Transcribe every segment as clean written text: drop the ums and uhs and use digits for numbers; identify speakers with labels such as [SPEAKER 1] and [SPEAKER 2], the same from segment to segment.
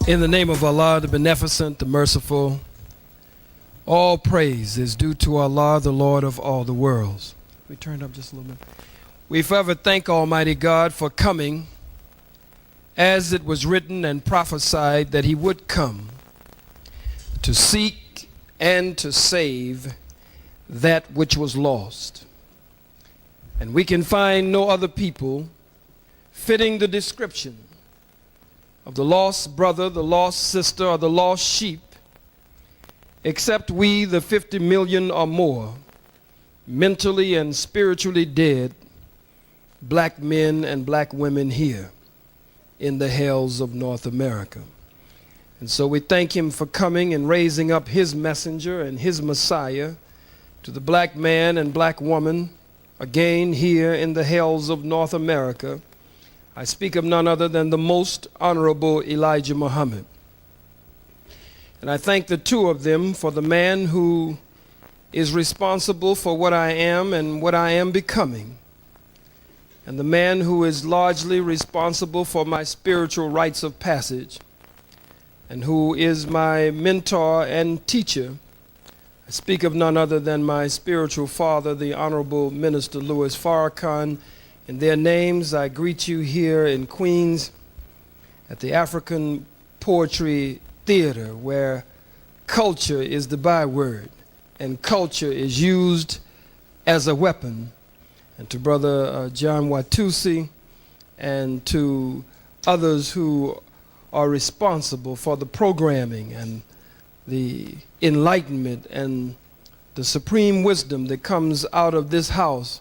[SPEAKER 1] In the name of Allah, the Beneficent, the Merciful, all praise is due to Allah, the Lord of all the worlds. We turned up just a little bit. We forever thank Almighty God for coming as it was written and prophesied that He would come to seek and to save that which was lost. And we can find no other people fitting the description of the lost brother, the lost sister, or the lost sheep, except we, the 50 million or more, mentally and spiritually dead black men and black women here in the hells of North America. And so we thank Him for coming and raising up His messenger and His Messiah to the black man and black woman again here in the hells of North America. I speak of none other than the most honorable Elijah Muhammad. And I thank the two of them for the man who is responsible for what I am and what I am becoming, and the man who is largely responsible for my spiritual rites of passage, and who is my mentor and teacher. I speak of none other than my spiritual father, the Honorable Minister Louis Farrakhan. In their names, I greet you here in Queens at the African Poetry Theater, where culture is the byword and culture is used as a weapon. And to Brother John Watusi and to others who are responsible for the programming and the enlightenment and the supreme wisdom that comes out of this house,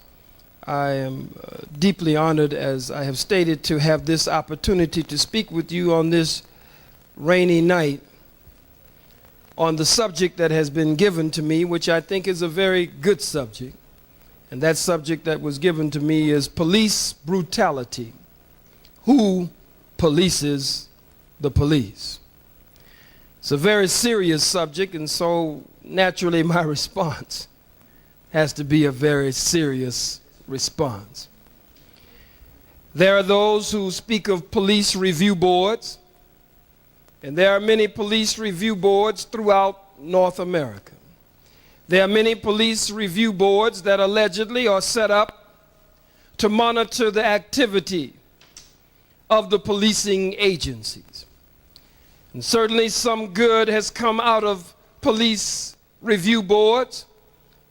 [SPEAKER 1] I am deeply honored, as I have stated, to have this opportunity to speak with you on this rainy night on the subject that has been given to me, which I think is a very good subject. And that subject that was given to me is police brutality. Who polices the police? It's a very serious subject, and so naturally my response has to be a very serious response. There are those who speak of police review boards, and there are many police review boards throughout North America. There are many police review boards that allegedly are set up to monitor the activity of the policing agencies. And certainly some good has come out of police review boards,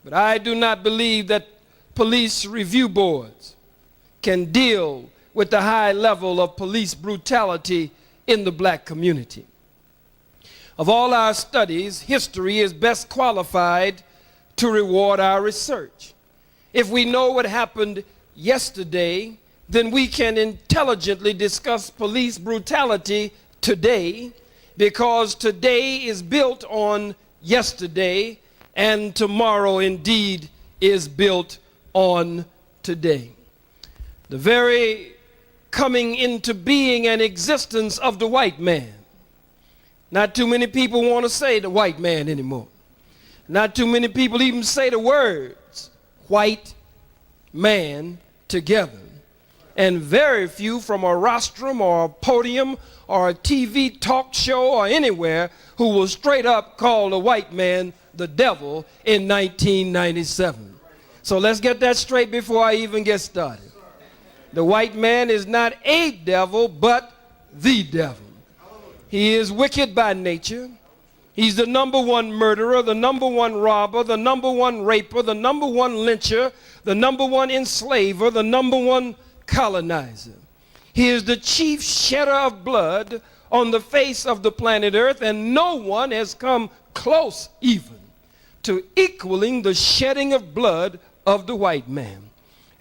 [SPEAKER 1] but I do not believe that police review boards can deal with the high level of police brutality in the black community. Of all our studies, history is best qualified to reward our research. If we know what happened yesterday, then we can intelligently discuss police brutality today, because today is built on yesterday, and tomorrow indeed is built on today. The very coming into being and existence of the white man. Not too many people want to say the white man anymore. Not too many people even say the words white man together. And very few from a rostrum or a podium or a TV talk show or anywhere who will straight up call the white man the devil in 1997. So let's get that straight before I even get started. The white man is not a devil, but the devil. He is wicked by nature. He's the number one murderer, the number one robber, the number one raper, the number one lyncher, the number one enslaver, the number one colonizer. He is the chief shedder of blood on the face of the planet Earth, and no one has come close even to equaling the shedding of blood of the white man.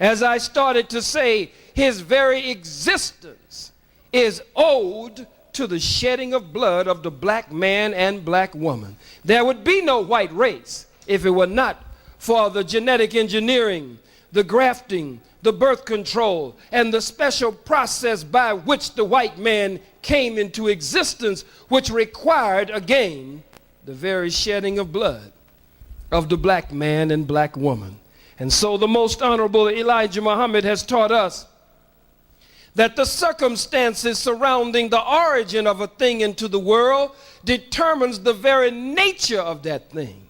[SPEAKER 1] As I started to say, his very existence is owed to the shedding of blood of the black man and black woman. There would be no white race if it were not for the genetic engineering, the grafting, the birth control, and the special process by which the white man came into existence, which required, again, the very shedding of blood of the black man and black woman. And so the most honorable Elijah Muhammad has taught us that the circumstances surrounding the origin of a thing into the world determines the very nature of that thing.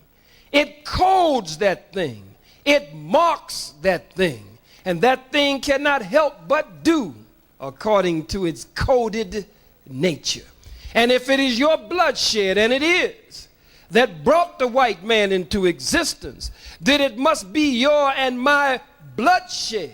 [SPEAKER 1] It codes that thing. It marks that thing. And that thing cannot help but do according to its coded nature. And if it is your bloodshed, and it is, that brought the white man into existence, then it must be your and my bloodshed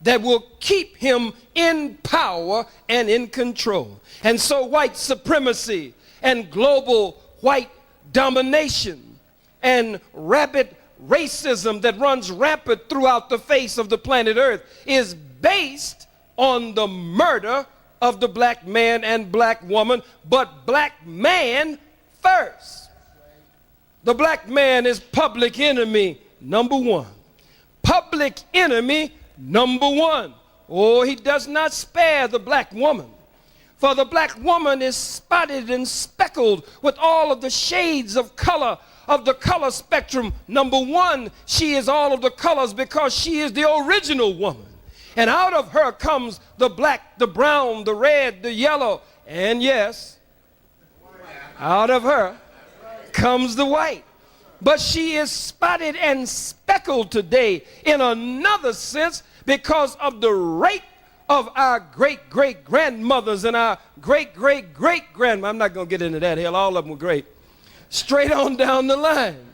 [SPEAKER 1] that will keep him in power and in control. And so white supremacy and global white domination and rapid racism that runs rampant throughout the face of the planet Earth is based on the murder of the black man and black woman, but black man first. The black man is public enemy number one. Public enemy number one. Oh, he does not spare the black woman. For the black woman is spotted and speckled with all of the shades of color of the color spectrum. Number one, she is all of the colors because she is the original woman. And out of her comes the black, the brown, the red, the yellow, and yes, out of her comes the white. But she is spotted and speckled today in another sense because of the rape of our great-great-grandmothers and our great-great-great-grandmothers. I'm not going to get into that. Hell, all of them were great. Straight on down the line.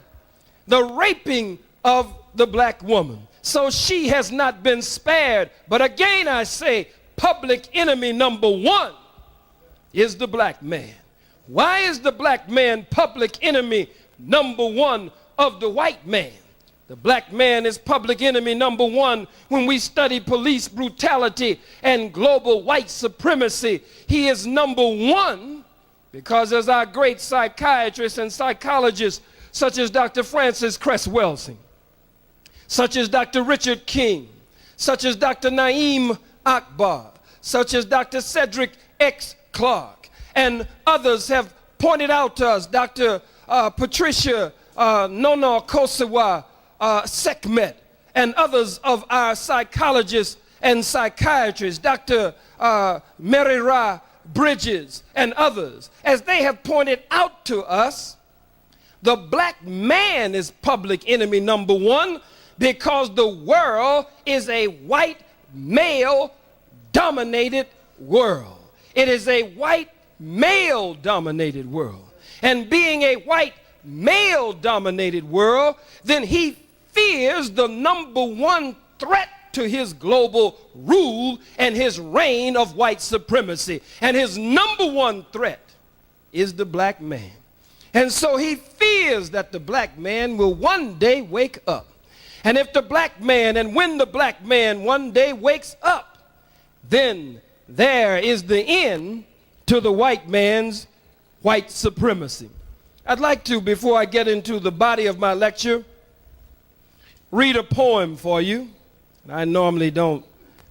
[SPEAKER 1] The raping of the black woman. So she has not been spared. But again, I say, public enemy number one is the black man. Why is the black man public enemy number one of the white man? The black man is public enemy number one when we study police brutality and global white supremacy. He is number one because as our great psychiatrists and psychologists, such as Dr. Francis Cress Welsing, such as Dr. Richard King, such as Dr. Naeem Akbar, such as Dr. Cedric X. Clark, and others have pointed out to us, Dr. Patricia Nona Kosawa Sekhmet, and others of our psychologists and psychiatrists, Dr. Merira Bridges, and others, as they have pointed out to us, the black man is public enemy number one because the world is a white male dominated world. It is a white male dominated world. And being a white male dominated world, then he fears the number one threat to his global rule and his reign of white supremacy. And his number one threat is the black man. And so he fears that the black man will one day wake up. And if the black man, and when the black man one day wakes up, then there is the end to the white man's white supremacy. I'd like to, before I get into the body of my lecture, read a poem for you. I normally don't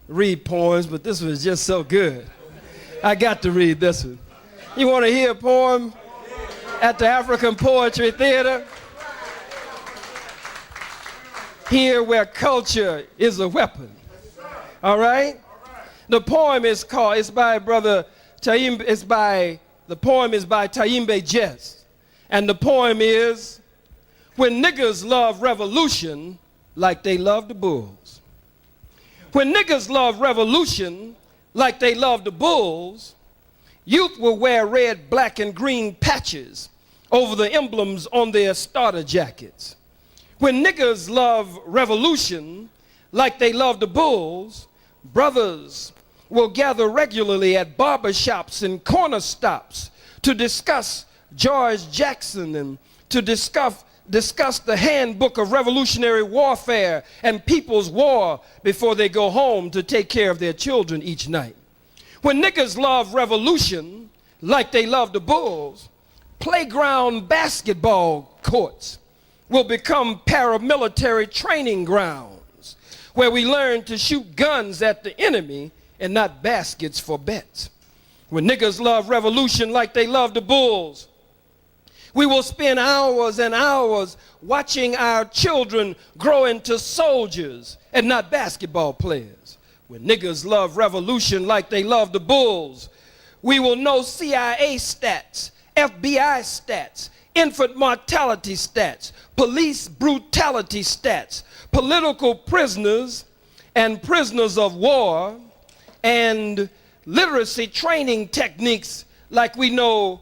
[SPEAKER 1] read poems, but this one is just so good. I got to read this one. You want to hear a poem at the African Poetry Theater? Here where culture is a weapon. All right? The poem is called, it's by Brother Taim, the poem is by Taimbe Jess. And the poem is, when niggas love revolution like they love the bulls. When niggas love revolution like they love the bulls, youth will wear red, black, and green patches over the emblems on their starter jackets. When niggas love revolution like they love the bulls, brothers will gather regularly at barber shops and corner stops to discuss George Jackson and to discuss the handbook of revolutionary warfare and people's war before they go home to take care of their children each night. When niggas love revolution like they love the bulls, playground basketball courts will become paramilitary training grounds where we learn to shoot guns at the enemy and not baskets for bets. When niggas love revolution like they love the bulls, we will spend hours and hours watching our children grow into soldiers and not basketball players. When niggas love revolution like they love the bulls, we will know CIA stats, FBI stats, infant mortality stats, police brutality stats, political prisoners and prisoners of war, and literacy training techniques like we know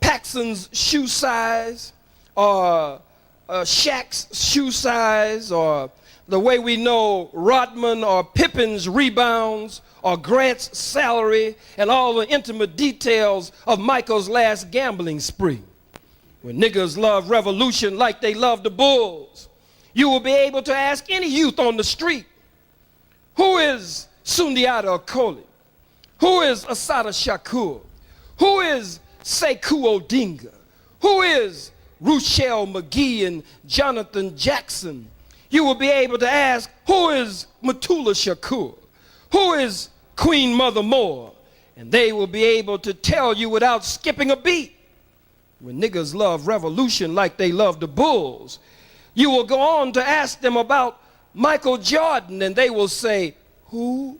[SPEAKER 1] Paxson's shoe size, or Shaq's shoe size, or the way we know Rodman or Pippen's rebounds, or Grant's salary, and all the intimate details of Michael's last gambling spree. When niggas love revolution like they love the bulls, you will be able to ask any youth on the street, who is Sundiata Acoli? Who is Assata Shakur? Who is Sekou Odinga? Who is Ruchell McGee and Jonathan Jackson? You will be able to ask, who is Matula Shakur? Who is Queen Mother Moore? And they will be able to tell you without skipping a beat. When niggas love revolution like they love the bulls, you will go on to ask them about Michael Jordan, and they will say, who?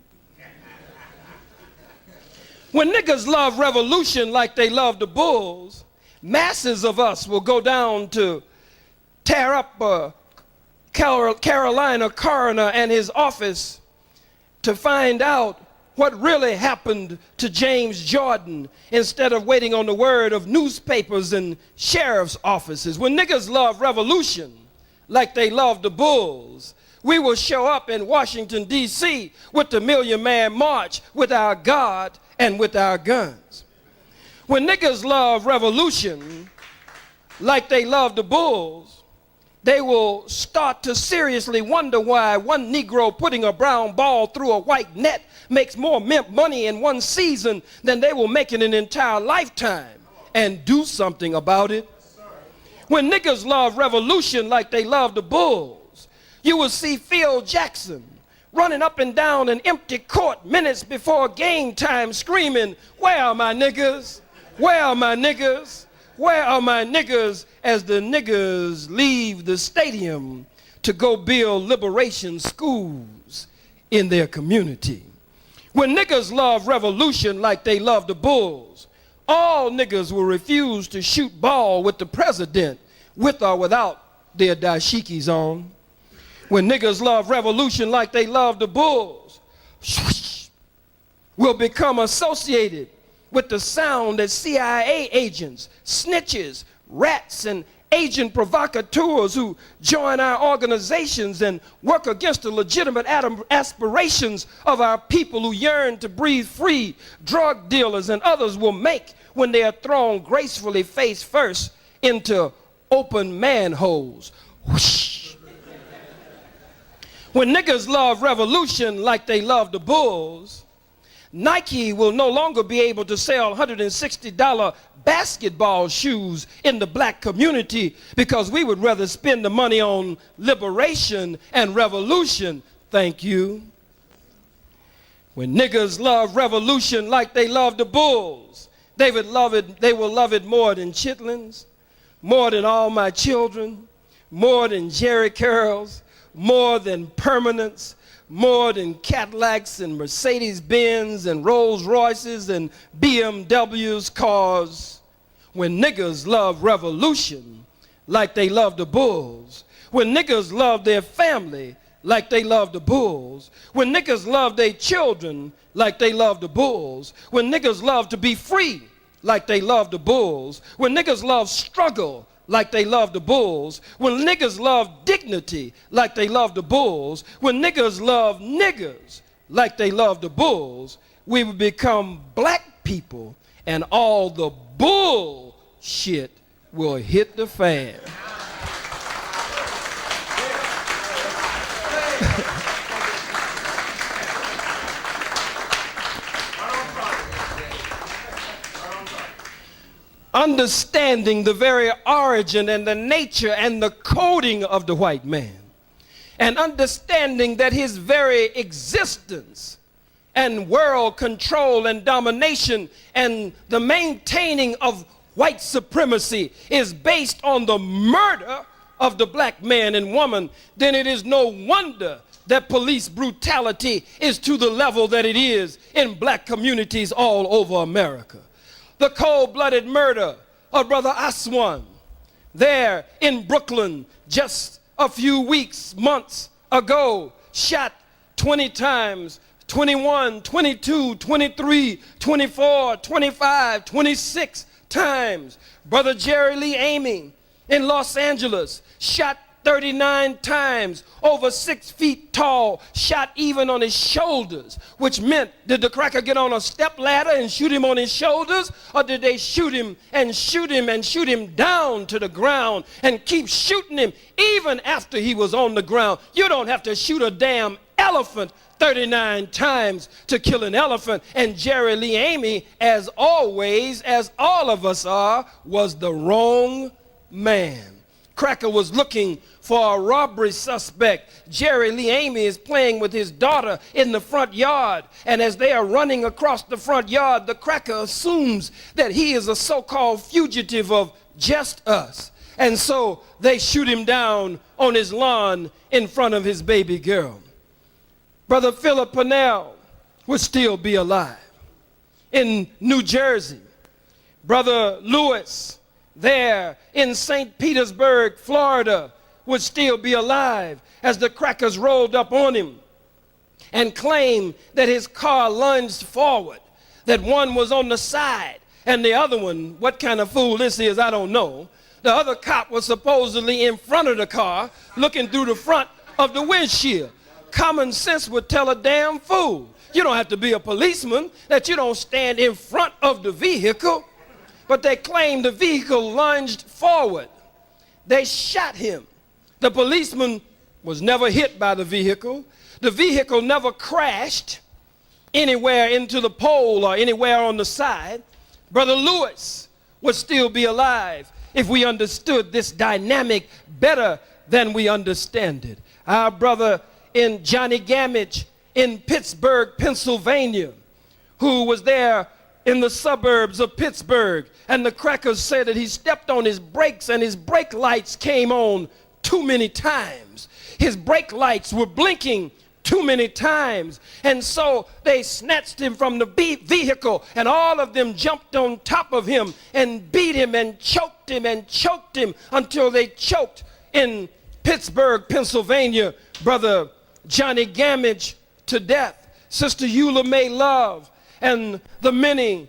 [SPEAKER 1] When niggas love revolution like they love the bulls, masses of us will go down to tear up Carolina coroner and his office to find out what really happened to James Jordan instead of waiting on the word of newspapers and sheriff's offices. When niggas love revolution like they love the bulls, we will show up in Washington, D.C. with the Million Man March with our God and with our guns. When niggas love revolution like they love the bulls, they will start to seriously wonder why one Negro putting a brown ball through a white net makes more money in one season than they will make in an entire lifetime, and do something about it. When niggas love revolution like they love the bulls, you will see Phil Jackson running up and down an empty court minutes before game time screaming, "Where are my niggas? Where are my niggas? Where are my niggas?" as the niggas leave the stadium to go build liberation schools in their community. When niggas love revolution like they love the bulls, all niggas will refuse to shoot ball with the president, with or without their dashikis on. When niggas love revolution like they love the bulls, will become associated with the sound that CIA agents, snitches, rats, and agent provocateurs who join our organizations and work against the legitimate aspirations of our people who yearn to breathe free, drug dealers and others will make when they are thrown gracefully face first into open manholes. Whoosh. When niggas love revolution like they love the bulls, Nike will no longer be able to sell $160 basketball shoes in the black community because we would rather spend the money on liberation and revolution. Thank you. When niggas love revolution like they love the bulls, they will love it more than chitlins, more than All My Children, more than Jerry Curls, more than permanence, more than Cadillacs and Mercedes-Benz and Rolls-Royces and BMWs, cause when niggas love revolution like they love the bulls, when niggas love their family like they love the bulls, when niggas love their children like they love the bulls, when niggas love to be free like they love the bulls, when niggas love struggle like they love the bulls, when niggas love dignity like they love the bulls, when niggas love niggas like they love the bulls, we will become black people and all the bullshit will hit the fan. Understanding the very origin and the nature and the coding of the white man, and understanding that his very existence and world control and domination and the maintaining of white supremacy is based on the murder of the black man and woman, then it is no wonder that police brutality is to the level that it is in black communities all over America. The cold-blooded murder of Brother Aswan there in Brooklyn just a few weeks, months ago, shot 20 times, 21, 22, 23, 24, 25, 26 times. Brother Jerry Lee Amy in Los Angeles shot 39 times, over 6 feet tall, shot even on his shoulders, which meant, did the cracker get on a step ladder and shoot him on his shoulders, or did they shoot him and shoot him and shoot him down to the ground and keep shooting him even after he was on the ground? You don't have to shoot a damn elephant 39 times to kill an elephant. And Jerry Lee Amy, as always, as all of us are, was the wrong man. Cracker was looking for a robbery suspect. Jerry Lee Amy is playing with his daughter in the front yard, and as they are running across the front yard, the cracker assumes that he is a so-called fugitive of just us. And so they shoot him down on his lawn in front of his baby girl. Brother Philip Purnell would still be alive. In New Jersey, Brother Lewis there in St. Petersburg, Florida, would still be alive as the crackers rolled up on him and claimed that his car lunged forward, that one was on the side and the other one, what kind of fool this is, I don't know. The other cop was supposedly in front of the car looking through the front of the windshield. Common sense would tell a damn fool. You don't have to be a policeman that you don't stand in front of the vehicle. But they claimed the vehicle lunged forward. They shot him. The policeman was never hit by the vehicle. The vehicle never crashed anywhere into the pole or anywhere on the side. Brother Lewis would still be alive if we understood this dynamic better than we understand it. Our brother in Johnny Gamage in Pittsburgh, Pennsylvania, who was there in the suburbs of Pittsburgh, and the crackers said that he stepped on his brakes and his brake lights came on too many times. His brake lights were blinking too many times, and so they snatched him from the vehicle, and all of them jumped on top of him and beat him and choked him until they choked in Pittsburgh, Pennsylvania, Brother Johnny Gamage to death. Sister Eula May Love and the many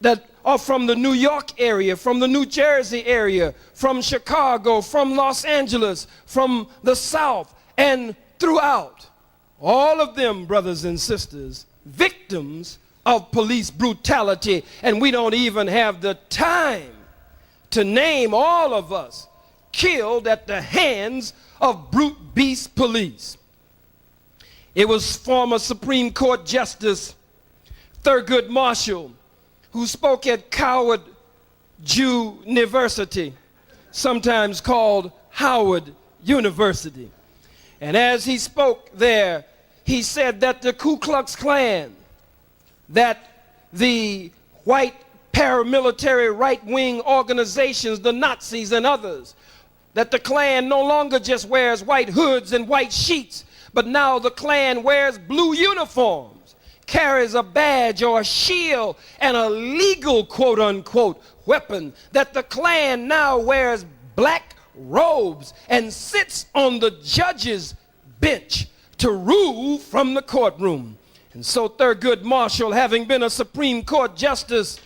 [SPEAKER 1] that are from the New York area, from the New Jersey area, from Chicago, from Los Angeles, from the South, and throughout. All of them, brothers and sisters, victims of police brutality, and we don't even have the time to name all of us killed at the hands of brute beast police. It was former Supreme Court Justice Thurgood Marshall who spoke at Coward Jew University, sometimes called Howard University. And as he spoke there, he said that the Ku Klux Klan, that the white paramilitary right-wing organizations, the Nazis and others, that the Klan no longer just wears white hoods and white sheets, but now the Klan wears blue uniforms, carries a badge or a shield and a legal quote-unquote weapon, that the Klan now wears black robes and sits on the judge's bench to rule from the courtroom. And so Thurgood Marshall, having been a Supreme Court justice,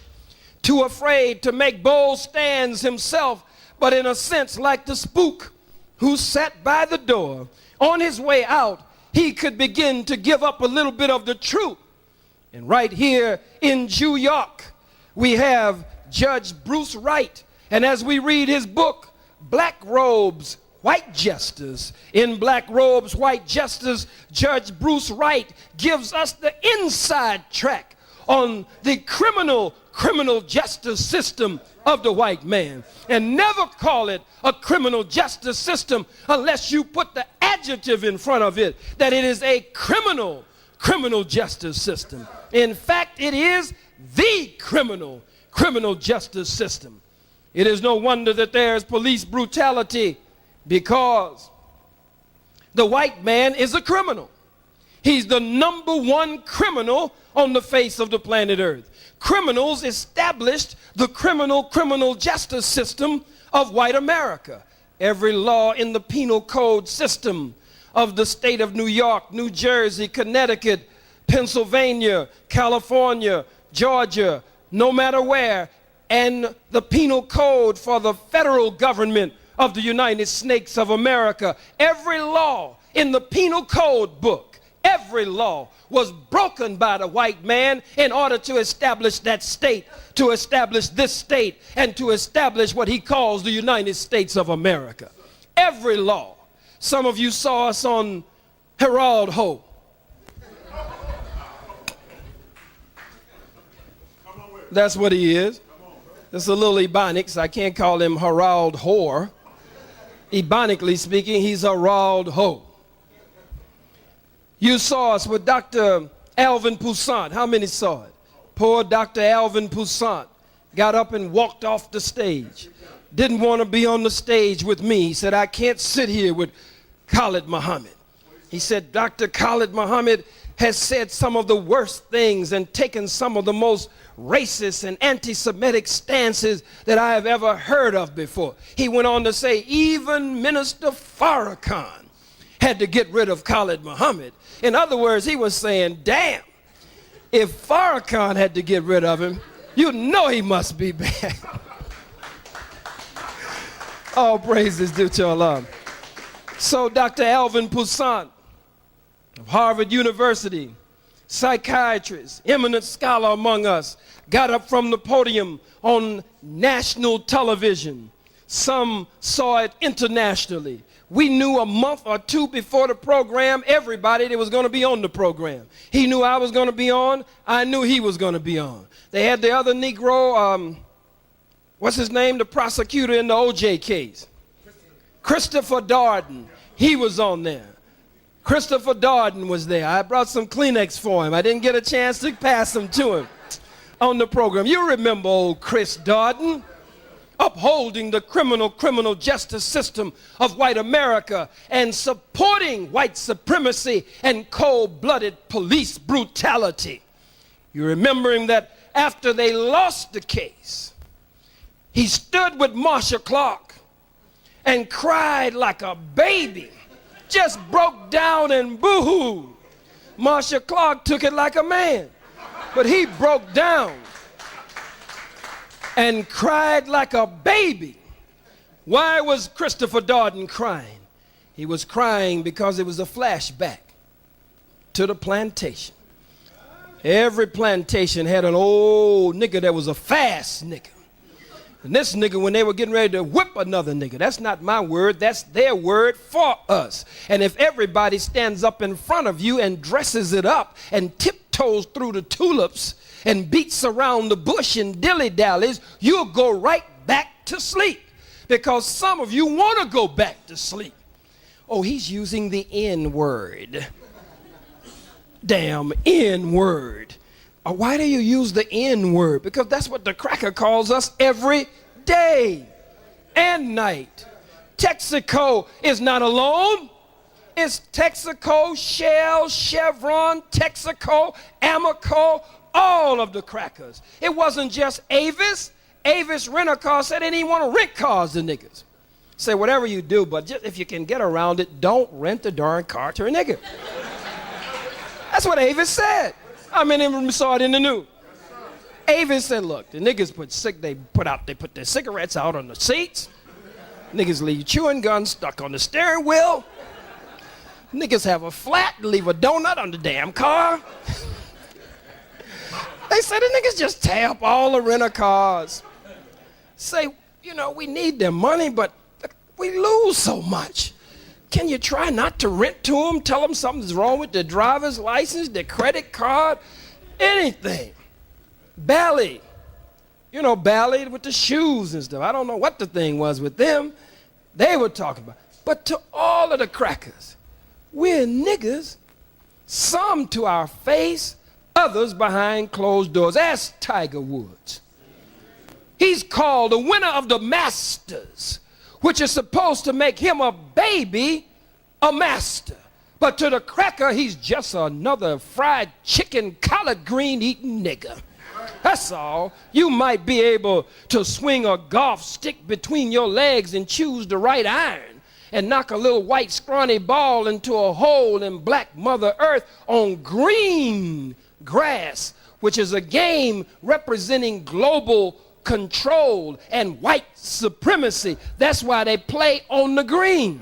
[SPEAKER 1] too afraid to make bold stands himself, but in a sense like the spook who sat by the door, on his way out, he could begin to give up a little bit of the truth. And right here in New York, we have Judge Bruce Wright. And as we read his book, Black Robes, White Justice, in Black Robes, White Justice, Judge Bruce Wright gives us the inside track on the criminal justice system of the white man. And never call it a criminal justice system unless you put the adjective in front of it, that it is a criminal justice system. In fact, it is the criminal justice system. It is no wonder that there is police brutality, because The white man is a criminal. He's the number one criminal on the face of the planet Earth. Criminals established the criminal justice system of white America. Every law in the penal code system of the state of New York, New Jersey, Connecticut, Pennsylvania, California, Georgia, no matter where, and the penal code for the federal government of the United States of America. Every law in the penal code book, every law was broken by the white man in order to establish that state, to establish this state, and to establish what he calls the United States of America. Every law. Some of you saw us on Herald Ho. That's what he is. It's a little Ebonics. I can't call him Herald Whore. Ebonically speaking, he's Herald Ho. You saw us with Dr. Alvin Poussant. How many saw it? Poor Dr. Alvin Poussant got up and walked off the stage. Didn't want to be on the stage with me. He said, I can't sit here with Khalid Muhammad. He said, Dr. Khalid Muhammad has said some of the worst things and taken some of the most racist and anti-Semitic stances that I have ever heard of before. He went on to say, even Minister Farrakhan had to get rid of Khalid Muhammad. In other words, he was saying, damn, if Farrakhan had to get rid of him, you know he must be bad. All praises due to Allah. So Dr. Alvin Poussant of Harvard University, psychiatrist, eminent scholar among us, got up from the podium on national television. Some saw it internationally. We knew a month or two before the program everybody that was going to be on the program. He knew I was going to be on. I knew he was going to be on. They had the other Negro, what's his name, the prosecutor in the OJ case. Christopher Darden. He was on there. Christopher Darden was there. I brought some Kleenex for him. I didn't get a chance to pass them to him on the program. You remember old Chris Darden, upholding the criminal justice system of white America and supporting white supremacy and cold-blooded police brutality. You remember him that after they lost the case, he stood with Marsha Clark and cried like a baby, just broke down and boo-hooed. Marsha Clark took it like a man, but he broke down and cried like a baby. Why was Christopher Darden crying? He was crying because it was a flashback to the plantation. Every plantation had an old nigga that was a fast nigga. And this nigga, when they were getting ready to whip another nigga, that's not my word, that's their word for us. And if everybody stands up in front of you and dresses it up and tiptoes through the tulips and beats around the bush and dilly-dallies, you'll go right back to sleep. Because some of you want to go back to sleep. Oh, he's using the N-word. Damn N-word. Why do you use the N-word? Because that's what the cracker calls us every day and night. Texaco is not alone. It's Texaco, Shell, Chevron, Texaco, Amoco, all of the crackers. It wasn't just Avis. Avis Rent-A-Car said they didn't want to rent cars to niggas. Say whatever you do, but just if you can get around it, don't rent the darn car to a nigga. That's what Avis said. How many of them saw it in the news? Avis said, look, the niggas put their cigarettes out on the seats. Niggas leave chewing guns stuck on the steering wheel. Niggas have a flat and leave a donut on the damn car. They said the niggas just tear up all the rent-a-cars. Say, you know, we need their money, but we lose so much. Can you try not to rent to them? Tell them something's wrong with their driver's license, their credit card, anything. Bally. You know, Bally with the shoes and stuff. I don't know what the thing was with them. They were talking about. But to all of the crackers, we're niggas, some to our face, others behind closed doors. Ask Tiger Woods. He's called the winner of the Masters, which is supposed to make him a baby a master. But to the cracker, he's just another fried chicken, collard green eating nigger. That's all. You might be able to swing a golf stick between your legs and choose the right iron and knock a little white scrawny ball into a hole in black Mother Earth on green grass, which is a game representing global control and white supremacy. That's why they play on the green.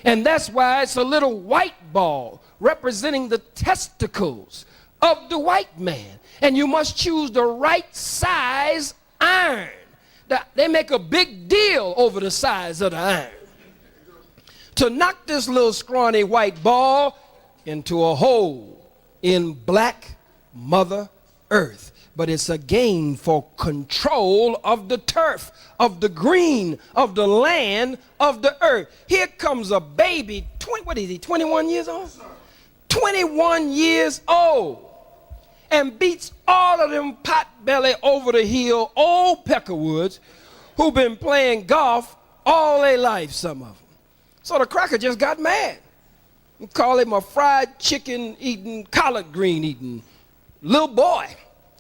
[SPEAKER 1] And that's why it's a little white ball representing the testicles of the white man. And you must choose the right size iron. They make a big deal over the size of the iron. To knock this little scrawny white ball into a hole in black Mother Earth. But it's a game for control of the turf, of the green, of the land, of the earth. Here comes a baby, 21 years old? 21 years old. And beats all of them pot-belly over the hill old peckerwoods who've been playing golf all their life, some of them. So the cracker just got mad. We call him a fried chicken eating, collard green eating little boy.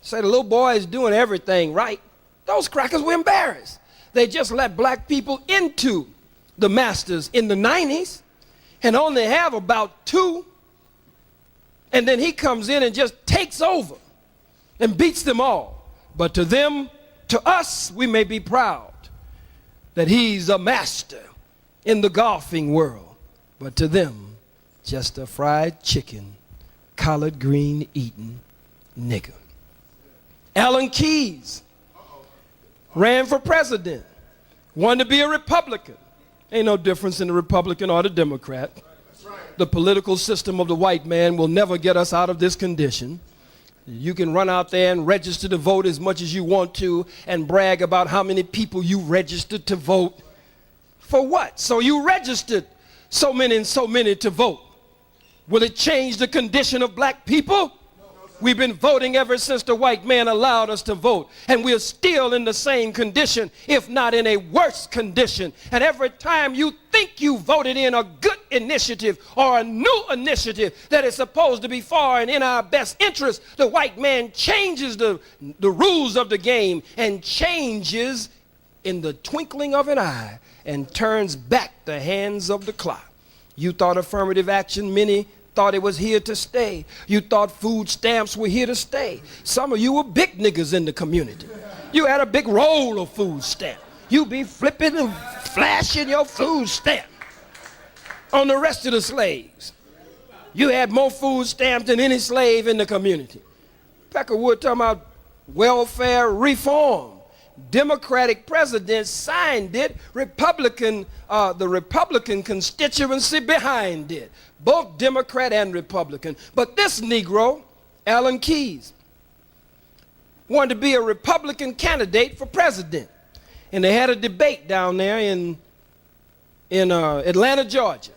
[SPEAKER 1] Say the little boy is doing everything right. Those crackers were embarrassed. They just let black people into the masters in the 90s and only have about 2. And then he comes in and just takes over and beats them all. But to them, to us, we may be proud that he's a master in the golfing world. But to them, just a fried chicken, collard green eating nigger. Alan Keyes ran for president, wanted to be a Republican. Ain't no difference in the Republican or the Democrat. The political system of the white man will never get us out of this condition. You can run out there and register to vote as much as you want to and brag about how many people you registered to vote. For what? So you registered so many and so many to vote. Will it change the condition of black people? We've been voting ever since the white man allowed us to vote. And we're still in the same condition, if not in a worse condition. And every time you think you voted in a good initiative or a new initiative that is supposed to be for and in our best interest, the white man changes the rules of the game and changes in the twinkling of an eye and turns back the hands of the clock. You thought affirmative action, many thought it was here to stay. You thought food stamps were here to stay. Some of you were big niggas in the community. You had a big roll of food stamp. You be flipping and flashing your food stamp on the rest of the slaves. You had more food stamps than any slave in the community. Peckerwood talking about welfare reform. Democratic president signed it, the Republican constituency behind it, both Democrat and Republican. But this Negro, Alan Keyes, wanted to be a Republican candidate for president. And they had a debate down there in Atlanta, Georgia.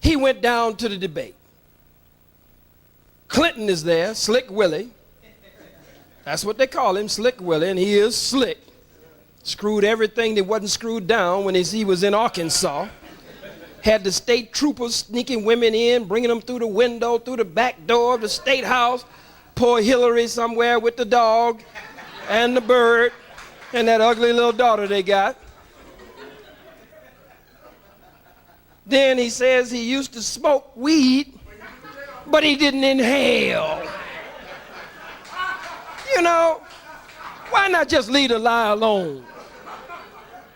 [SPEAKER 1] He went down to the debate. Clinton is there, Slick Willie. That's what they call him, Slick Willie, and he is slick. Screwed everything that wasn't screwed down when he was in Arkansas. Had the state troopers sneaking women in, bringing them through the window, through the back door of the state house. Poor Hillary somewhere with the dog and the bird and that ugly little daughter they got. Then he says he used to smoke weed, but he didn't inhale. You know, why not just leave the lie alone?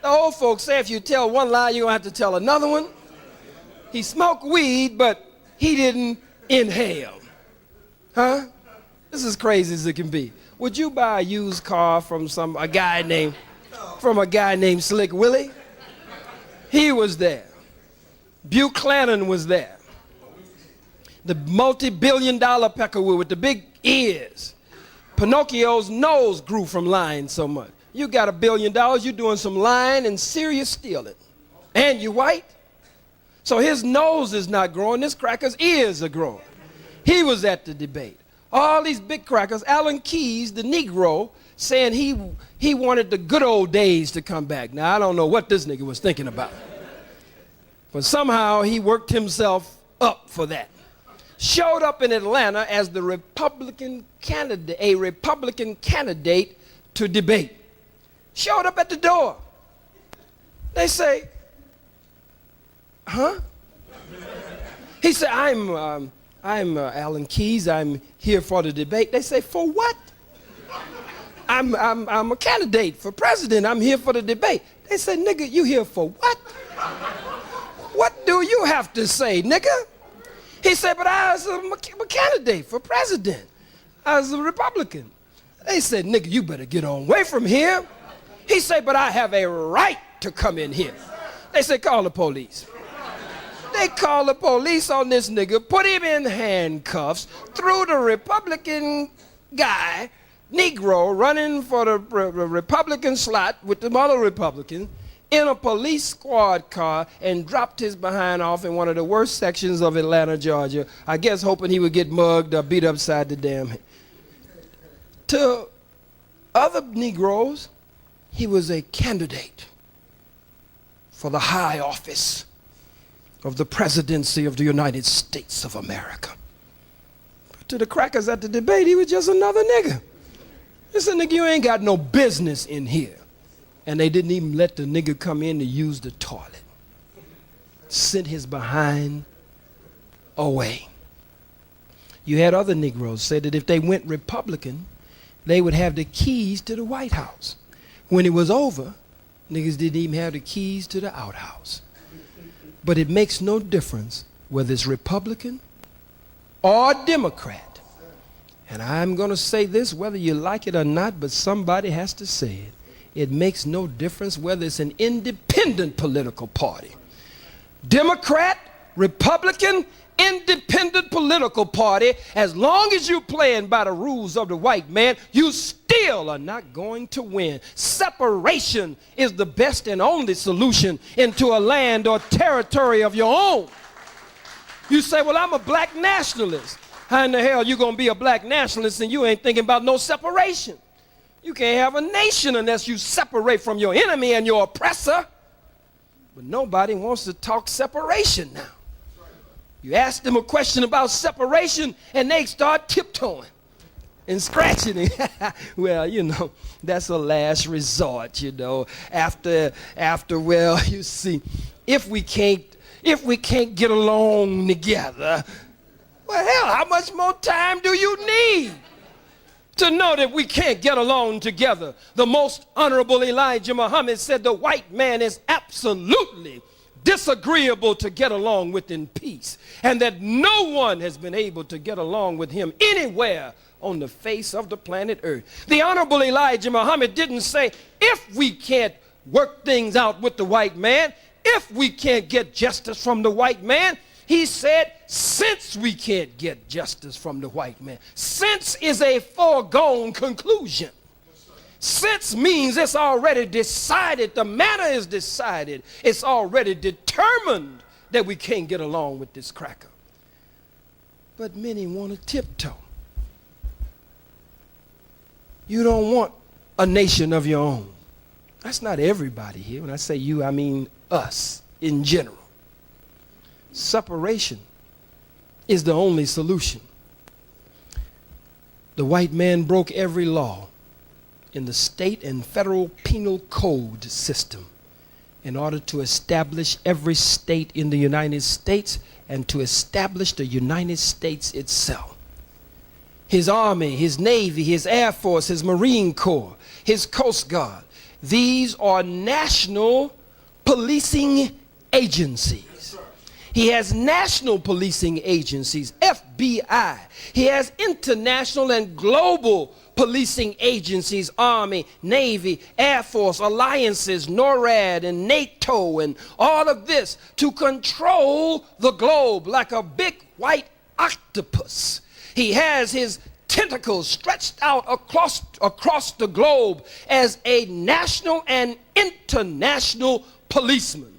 [SPEAKER 1] The old folks say if you tell one lie, you're going to have to tell another one. He smoked weed, but he didn't inhale. Huh? This is crazy as it can be. Would you buy a used car from a guy named Slick Willie? He was there. Buchanan was there. The multi-billion-dollar peckerwood with the big ears. Pinocchio's nose grew from lying so much. You got $1 billion, you're doing some lying and serious stealing. And you white. So his nose is not growing, this cracker's ears are growing. He was at the debate. All these big crackers, Alan Keyes, the Negro, saying he wanted the good old days to come back. Now, I don't know what this nigga was thinking about. But somehow he worked himself up for that. Showed up in Atlanta as the Republican candidate, a Republican candidate to debate. Showed up at the door. They say, huh? He said, I'm Alan Keyes. I'm here for the debate. They say, for what? I'm a candidate for president. I'm here for the debate. They say, nigga, you here for what? What do you have to say, nigga? He said, but I was a candidate for president. I was a Republican. They said, nigga, you better get on away from here. He said, but I have a right to come in here. They said, call the police. They called the police on this nigga, put him in handcuffs, threw the Republican guy, Negro, running for the Republican slot with the other Republicans, in a police squad car and dropped his behind off in one of the worst sections of Atlanta, Georgia, I guess hoping he would get mugged or beat upside the damn head. To other Negroes, he was a candidate for the high office of the presidency of the United States of America. But to the crackers at the debate, he was just another nigga. They said, nigga, you ain't got no business in here. And they didn't even let the nigga come in to use the toilet. Sent his behind away. You had other Negroes say that if they went Republican, they would have the keys to the White House. When it was over, niggas didn't even have the keys to the outhouse. But it makes no difference whether it's Republican or Democrat. And I'm going to say this whether you like it or not, but somebody has to say it. It makes no difference whether it's an independent political party. Democrat, Republican, independent political party, as long as you're playing by the rules of the white man, you still are not going to win. Separation is the best and only solution into a land or territory of your own. You say, well, I'm a black nationalist. How in the hell you going to be a black nationalist and you ain't thinking about no separation? You can't have a nation unless you separate from your enemy and your oppressor. But nobody wants to talk separation now. You ask them a question about separation and they start tiptoeing and scratching it. Well, you know, that's a last resort, you know. After, well, you see, if we can't get along together, well, hell, how much more time do you need to know that we can't get along together? The most honorable Elijah Muhammad said the white man is absolutely disagreeable to get along with in peace, and that no one has been able to get along with him anywhere on the face of the planet Earth. The honorable Elijah Muhammad didn't say, if we can't work things out with the white man, if we can't get justice from the white man. He said, since we can't get justice from the white man. Since is a foregone conclusion. Since means it's already decided, the matter is decided, it's already determined that we can't get along with this cracker. But many want to tiptoe. You don't want a nation of your own. That's not everybody here. When I say you, I mean us in general. Separation is the only solution. The white man broke every law in the state and federal penal code system in order to establish every state in the United States and to establish the United States itself. His Army, his Navy, his Air Force, his Marine Corps, his Coast Guard, these are national policing agencies. He has national policing agencies, FBI. He has international and global policing agencies, Army, Navy, Air Force, alliances, NORAD and NATO and all of this to control the globe like a big white octopus. He has his tentacles stretched out across the globe as a national and international policeman.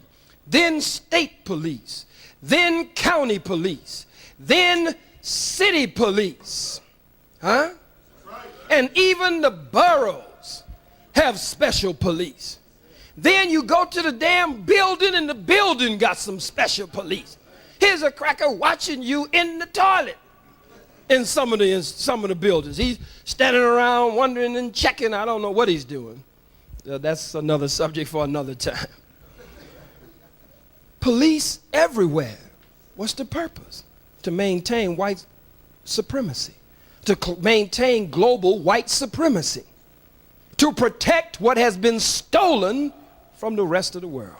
[SPEAKER 1] Then state police. Then county police, then city police, huh? And even the boroughs have special police. Then you go to the damn building and the building got some special police. Here's a cracker watching you in the toilet in some of the buildings. He's standing around wondering and checking. I don't know what he's doing. That's another subject for another time. Police everywhere. What's the purpose? To maintain white supremacy, to maintain global white supremacy, to protect what has been stolen from the rest of the world.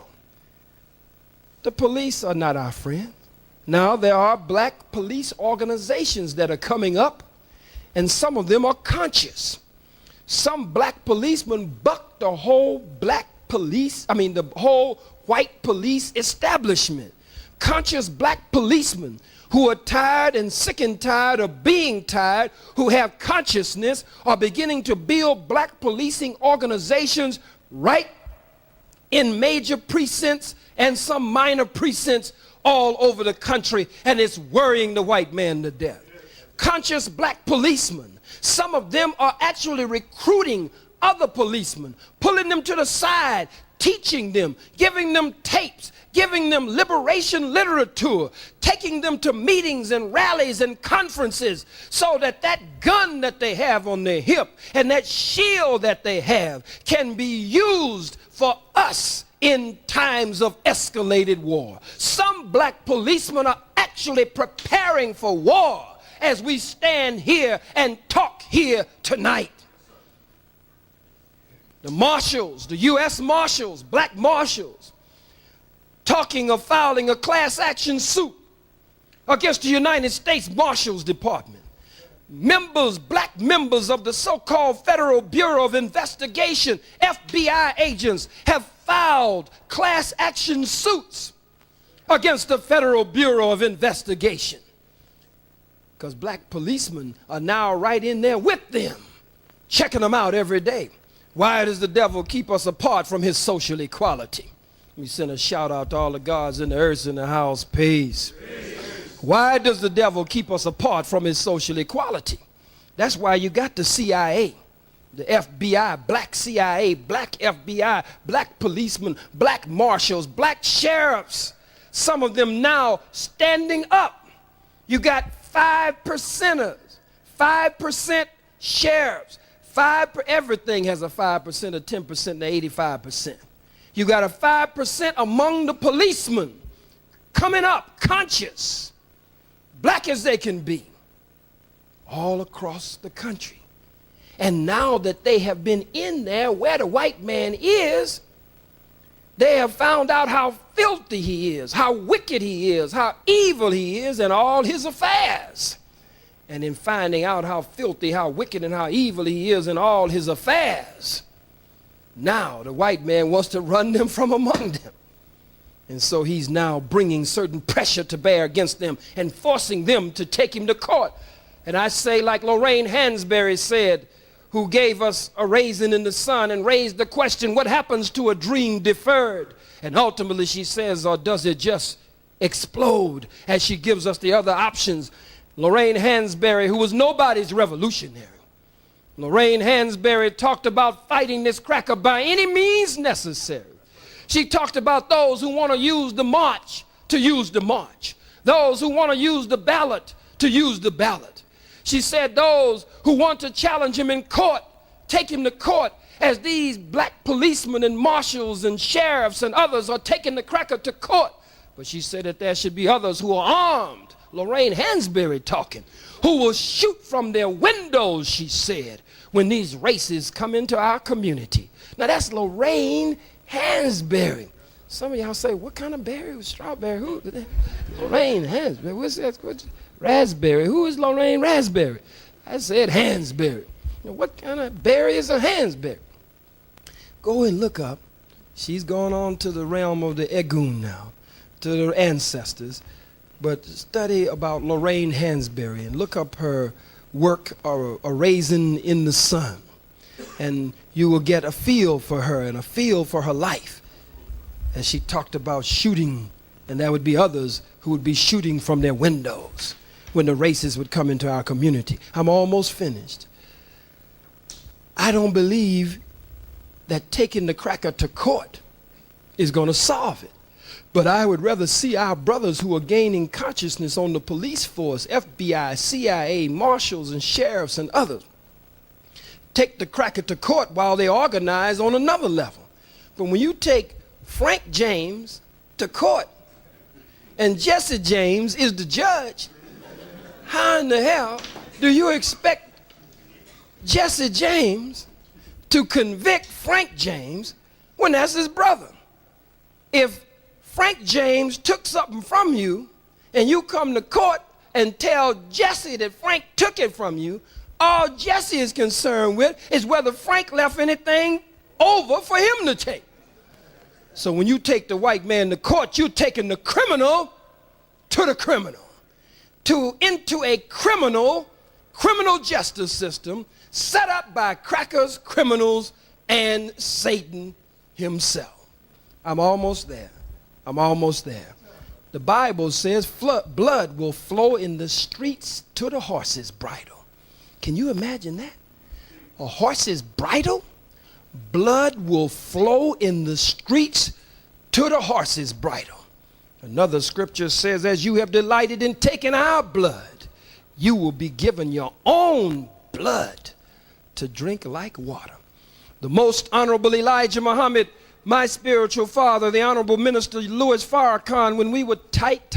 [SPEAKER 1] The police are not our friends. Now there are black police organizations that are coming up, and some of them are conscious. Some black policemen bucked the whole the whole white police establishment. Conscious black policemen who are tired and sick and tired of being tired, who have consciousness, are beginning to build black policing organizations right in major precincts and some minor precincts all over the country, and it's worrying the white man to death. Conscious black policemen, some of them are actually recruiting other policemen, pulling them to the side, teaching them, giving them tapes, giving them liberation literature, taking them to meetings and rallies and conferences so that that gun that they have on their hip and that shield that they have can be used for us in times of escalated war. Some black policemen are actually preparing for war as we stand here and talk here tonight. The marshals, the U.S. marshals, black marshals, talking of filing a class action suit against the United States Marshals Department. Black members of the so-called Federal Bureau of Investigation, FBI agents, have filed class action suits against the Federal Bureau of Investigation, because black policemen are now right in there with them, checking them out every day. Why does the devil keep us apart from his social equality? Let me send a shout out to all the gods in the earth in the house. Peace. Why does the devil keep us apart from his social equality? That's why you got the CIA, the FBI, black CIA, black FBI, black policemen, black marshals, black sheriffs, some of them now standing up. You got 5%ers, 5% sheriffs, everything has a 5%, a 10%, and 85%. You got a 5% among the policemen coming up, conscious, black as they can be, all across the country. And now that they have been in there where the white man is, they have found out how filthy he is, how wicked he is, how evil he is in all his affairs. And in finding out how filthy, how wicked, and how evil he is in all his affairs, now the white man wants to run them from among them. And so he's now bringing certain pressure to bear against them and forcing them to take him to court. And I say, like Lorraine Hansberry said, who gave us A Raisin in the Sun and raised the question, what happens to a dream deferred? And ultimately she says, or does it just explode? As she gives us the other options. Lorraine Hansberry, who was nobody's revolutionary. Lorraine Hansberry talked about fighting this cracker by any means necessary. She talked about those who want to use the march to use the march. Those who want to use the ballot to use the ballot. She said those who want to challenge him in court, take him to court, as these black policemen and marshals and sheriffs and others are taking the cracker to court. But she said that there should be others who are armed. Lorraine Hansberry talking, who will shoot from their windows, she said, when these races come into our community. Now that's Lorraine Hansberry. Some of y'all say, what kind of berry? Strawberry? Who? Lorraine Hansberry. What's that? Raspberry. Who is Lorraine Raspberry? I said Hansberry. Now, what kind of berry is a Hansberry? Go and look up. She's gone on to the realm of the Egun now, to the ancestors. But study about Lorraine Hansberry and look up her work, A Raisin in the Sun, and you will get a feel for her and a feel for her life. As she talked about shooting, and there would be others who would be shooting from their windows when the racists would come into our community. I'm almost finished. I don't believe that taking the cracker to court is going to solve it. But I would rather see our brothers who are gaining consciousness on the police force, FBI, CIA, marshals, and sheriffs and others, take the cracker to court while they organize on another level. But when you take Frank James to court and Jesse James is the judge, how in the hell do you expect Jesse James to convict Frank James when that's his brother? If Frank James took something from you and you come to court and tell Jesse that Frank took it from you, all Jesse is concerned with is whether Frank left anything over for him to take. So when you take the white man to court, you're taking the criminal to the criminal, into a criminal justice system set up by crackers, criminals, and Satan himself. I'm almost there. The Bible says blood will flow in the streets to the horse's bridle. Can you imagine that? A horse's bridle? Blood will flow in the streets to the horse's bridle. Another scripture says, as you have delighted in taking our blood, you will be given your own blood to drink like water. The most honorable Elijah Muhammad, my spiritual father, the honorable minister Louis Farrakhan, when we were tight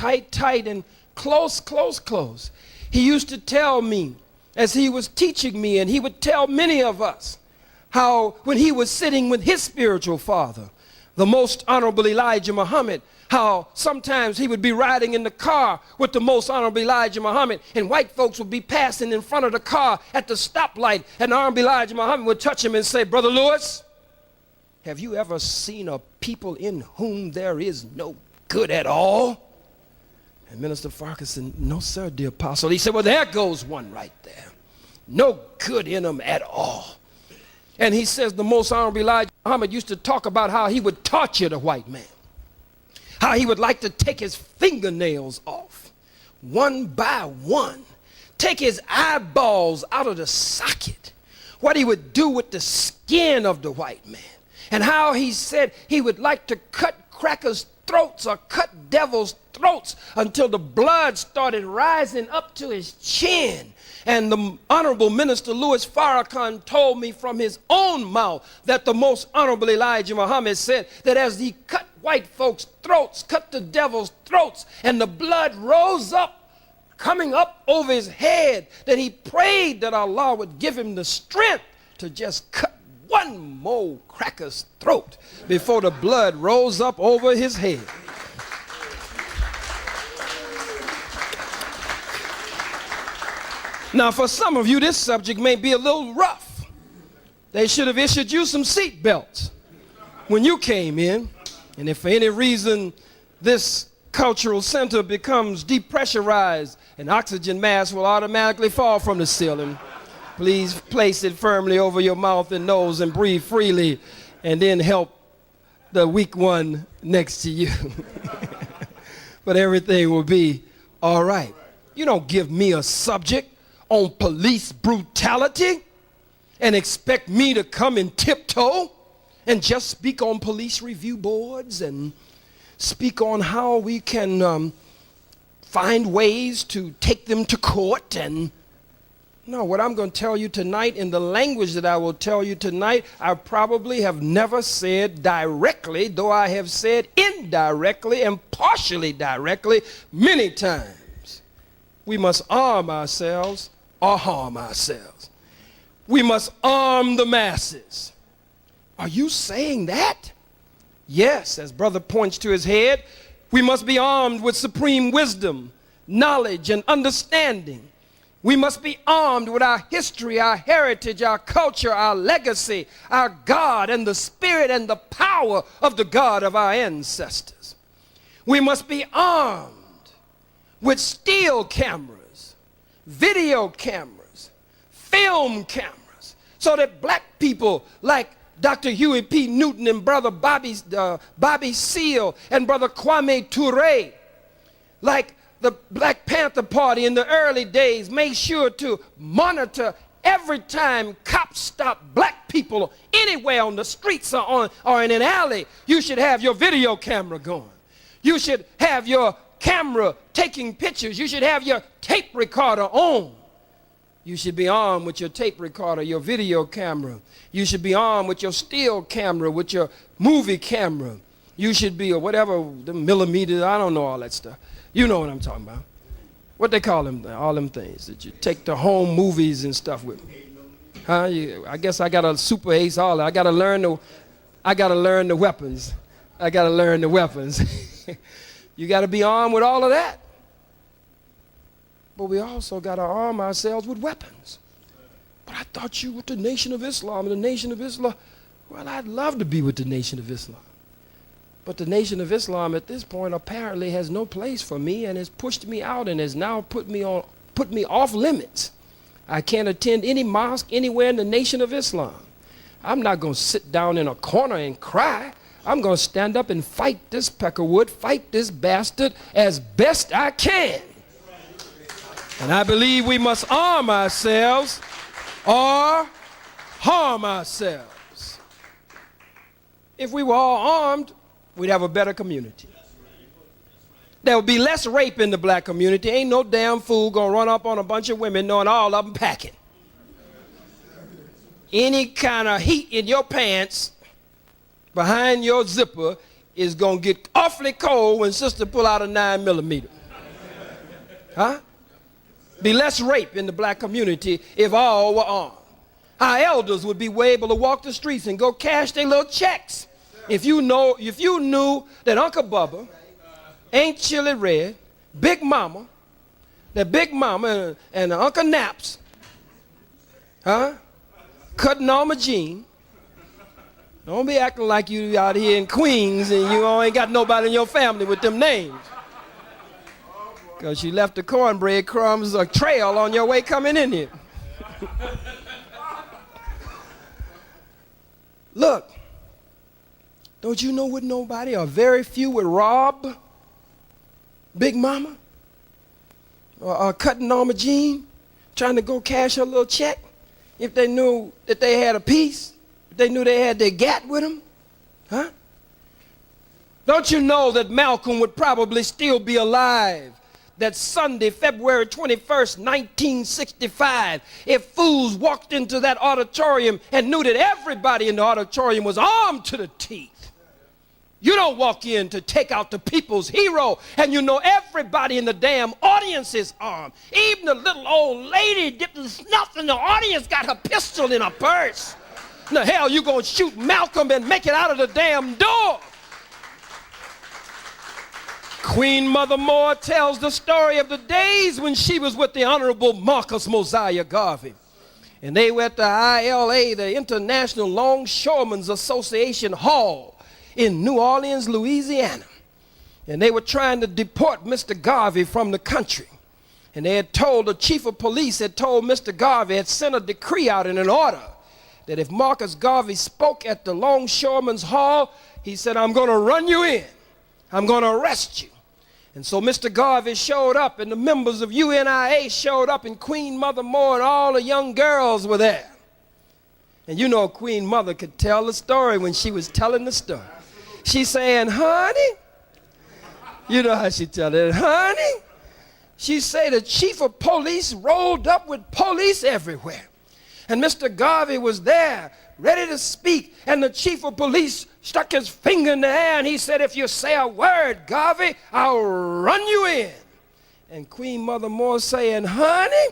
[SPEAKER 1] and close, he used to tell me as he was teaching me, and he would tell many of us how when he was sitting with his spiritual father, the most honorable Elijah Muhammad, how sometimes he would be riding in the car with the most honorable Elijah Muhammad, and white folks would be passing in front of the car at the stoplight, and the honorable Elijah Muhammad would touch him and say, Brother Lewis, have you ever seen a people in whom there is no good at all? And Minister Farrakhan said, no, sir, dear apostle. He said, well, there goes one right there. No good in them at all. And he says the most honorable Elijah Muhammad used to talk about how he would torture the white man, how he would like to take his fingernails off one by one, take his eyeballs out of the socket, what he would do with the skin of the white man, and how he said he would like to cut crackers' throats or cut devils' throats until the blood started rising up to his chin. And the honorable minister Louis Farrakhan told me from his own mouth that the most honorable Elijah Muhammad said that as he cut white folks' throats, cut the devil's throats, and the blood rose up, coming up over his head, that he prayed that Allah would give him the strength to just cut one more cracker's throat before the blood rose up over his head. Now, for some of you, this subject may be a little rough. They should have issued you some seat belts when you came in. And if for any reason this cultural center becomes depressurized, an oxygen mask will automatically fall from the ceiling. Please place it firmly over your mouth and nose and breathe freely, and then help the weak one next to you. But everything will be all right. You don't give me a subject on police brutality and expect me to come and tiptoe and just speak on police review boards and speak on how we can find ways to take them to court. And no, what I'm going to tell you tonight, in the language that I will tell you tonight, I probably have never said directly, though I have said indirectly and partially directly many times. We must arm ourselves or harm ourselves. We must arm the masses. Are you saying that? Yes, as brother points to his head, we must be armed with supreme wisdom, knowledge, and understanding. We must be armed with our history, our heritage, our culture, our legacy, our God, and the spirit and the power of the God of our ancestors. We must be armed with still cameras, video cameras, film cameras, so that black people like Dr. Huey P. Newton and Brother Bobby Seale and Brother Kwame Ture, like the Black Panther Party in the early days, made sure to monitor every time cops stop black people anywhere on the streets or in an alley, you should have your video camera going. You should have your camera taking pictures. You should have your tape recorder on. You should be armed with your tape recorder, your video camera. You should be armed with your still camera, with your movie camera. You should be, or whatever, the millimeters, I don't know all that stuff. You know what I'm talking about. What they call them, all them things that you take to home movies and stuff with. Huh? I guess I got to super ace all that. I got to learn the weapons. I got to learn the weapons. You got to be armed with all of that. But we also got to arm ourselves with weapons. But I thought you were the Nation of Islam. And the Nation of Islam, well, I'd love to be with the Nation of Islam. But the Nation of Islam at this point apparently has no place for me and has pushed me out and has now put me off limits. I can't attend any mosque anywhere in the Nation of Islam. I'm not going to sit down in a corner and cry. I'm going to stand up and fight this peckerwood, fight this bastard as best I can. And I believe we must arm ourselves or harm ourselves. If we were all armed, we'd have a better community. There would be less rape in the black community. Ain't no damn fool gonna run up on a bunch of women knowing all of them packing. Any kind of heat in your pants behind your zipper is gonna get awfully cold when sister pull out a 9mm. Huh? Be less rape in the black community if all were armed. Our elders would be able to walk the streets and go cash their little checks. If you knew that Uncle Bubba, Aunt Chili Red, Big Mama, and Uncle Naps, huh? Cutting on my jean. Don't be acting like you out here in Queens and you ain't got nobody in your family with them names. Because you left the cornbread crumbs a trail on your way coming in here. Look, don't you know what nobody or very few would rob Big Mama? Or cutting on a jean, trying to go cash her little check if they knew that they had a piece, if they knew they had their gat with them? Huh? Don't you know that Malcolm would probably still be alive that Sunday, February 21st, 1965, if fools walked into that auditorium and knew that everybody in the auditorium was armed to the teeth? You don't walk in to take out the people's hero, and you know everybody in the damn audience is armed. Even the little old lady dipping snuff in the audience got her pistol in her purse. In the hell you gonna shoot Malcolm and make it out of the damn door? Queen Mother Moore tells the story of the days when she was with the Honorable Marcus Mosiah Garvey. And they were at the ILA, the International Longshoremen's Association Hall in New Orleans, Louisiana. And they were trying to deport Mr. Garvey from the country. And they had told, the chief of police had told Mr. Garvey, had sent a decree out in an order that if Marcus Garvey spoke at the Longshoremen's Hall, he said, I'm going to run you in. I'm going to arrest you. And so Mr. Garvey showed up, and the members of UNIA showed up, and Queen Mother Moore and all the young girls were there. And you know Queen Mother could tell the story when she was telling the story. She's saying, honey, you know how she tell it, honey. She say the chief of police rolled up with police everywhere. And Mr. Garvey was there, ready to speak, and the chief of police stuck his finger in the air and he said, if you say a word, Garvey, I'll run you in. And Queen Mother Moore saying, honey,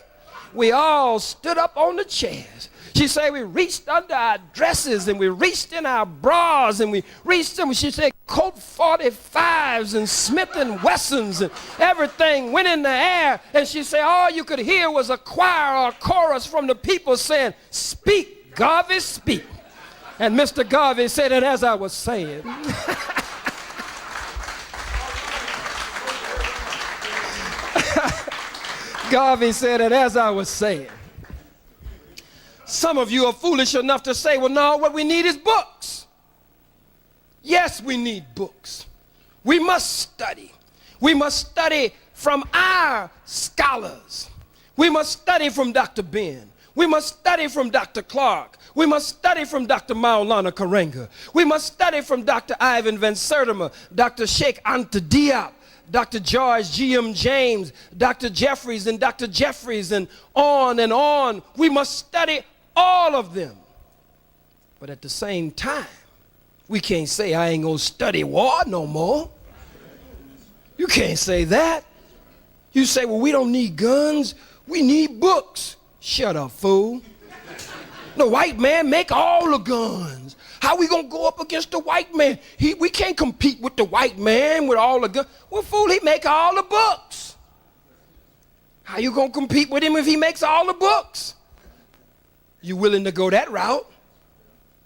[SPEAKER 1] we all stood up on the chairs. She said we reached under our dresses and we reached in our bras and we reached in, she said, Colt 45s and Smith & Wessons and everything went in the air. And she said all you could hear was a choir or a chorus from the people saying, speak, Garvey, speak. And Mr. Garvey said, and as I was saying, Garvey said, and as I was saying, some of you are foolish enough to say, well, no, what we need is books. Yes, we need books. We must study. We must study from our scholars. We must study from Dr. Ben. We must study from Dr. Clark. We must study from Dr. Maulana Karenga. We must study from Dr. Ivan Van Sertima, Dr. Sheikh Anta Diop, Dr. George G.M. James, Dr. Jeffries and Dr. Jeffries, and on and on. We must study all of them. But at the same time, we can't say, I ain't gonna study war no more. You can't say that. You say, well, we don't need guns, we need books. Shut up, fool. The white man make all the guns. How we gonna go up against the white man? We can't compete with the white man with all the guns. Well, fool, he make all the books. How you gonna compete with him if he makes all the books? You willing to go that route?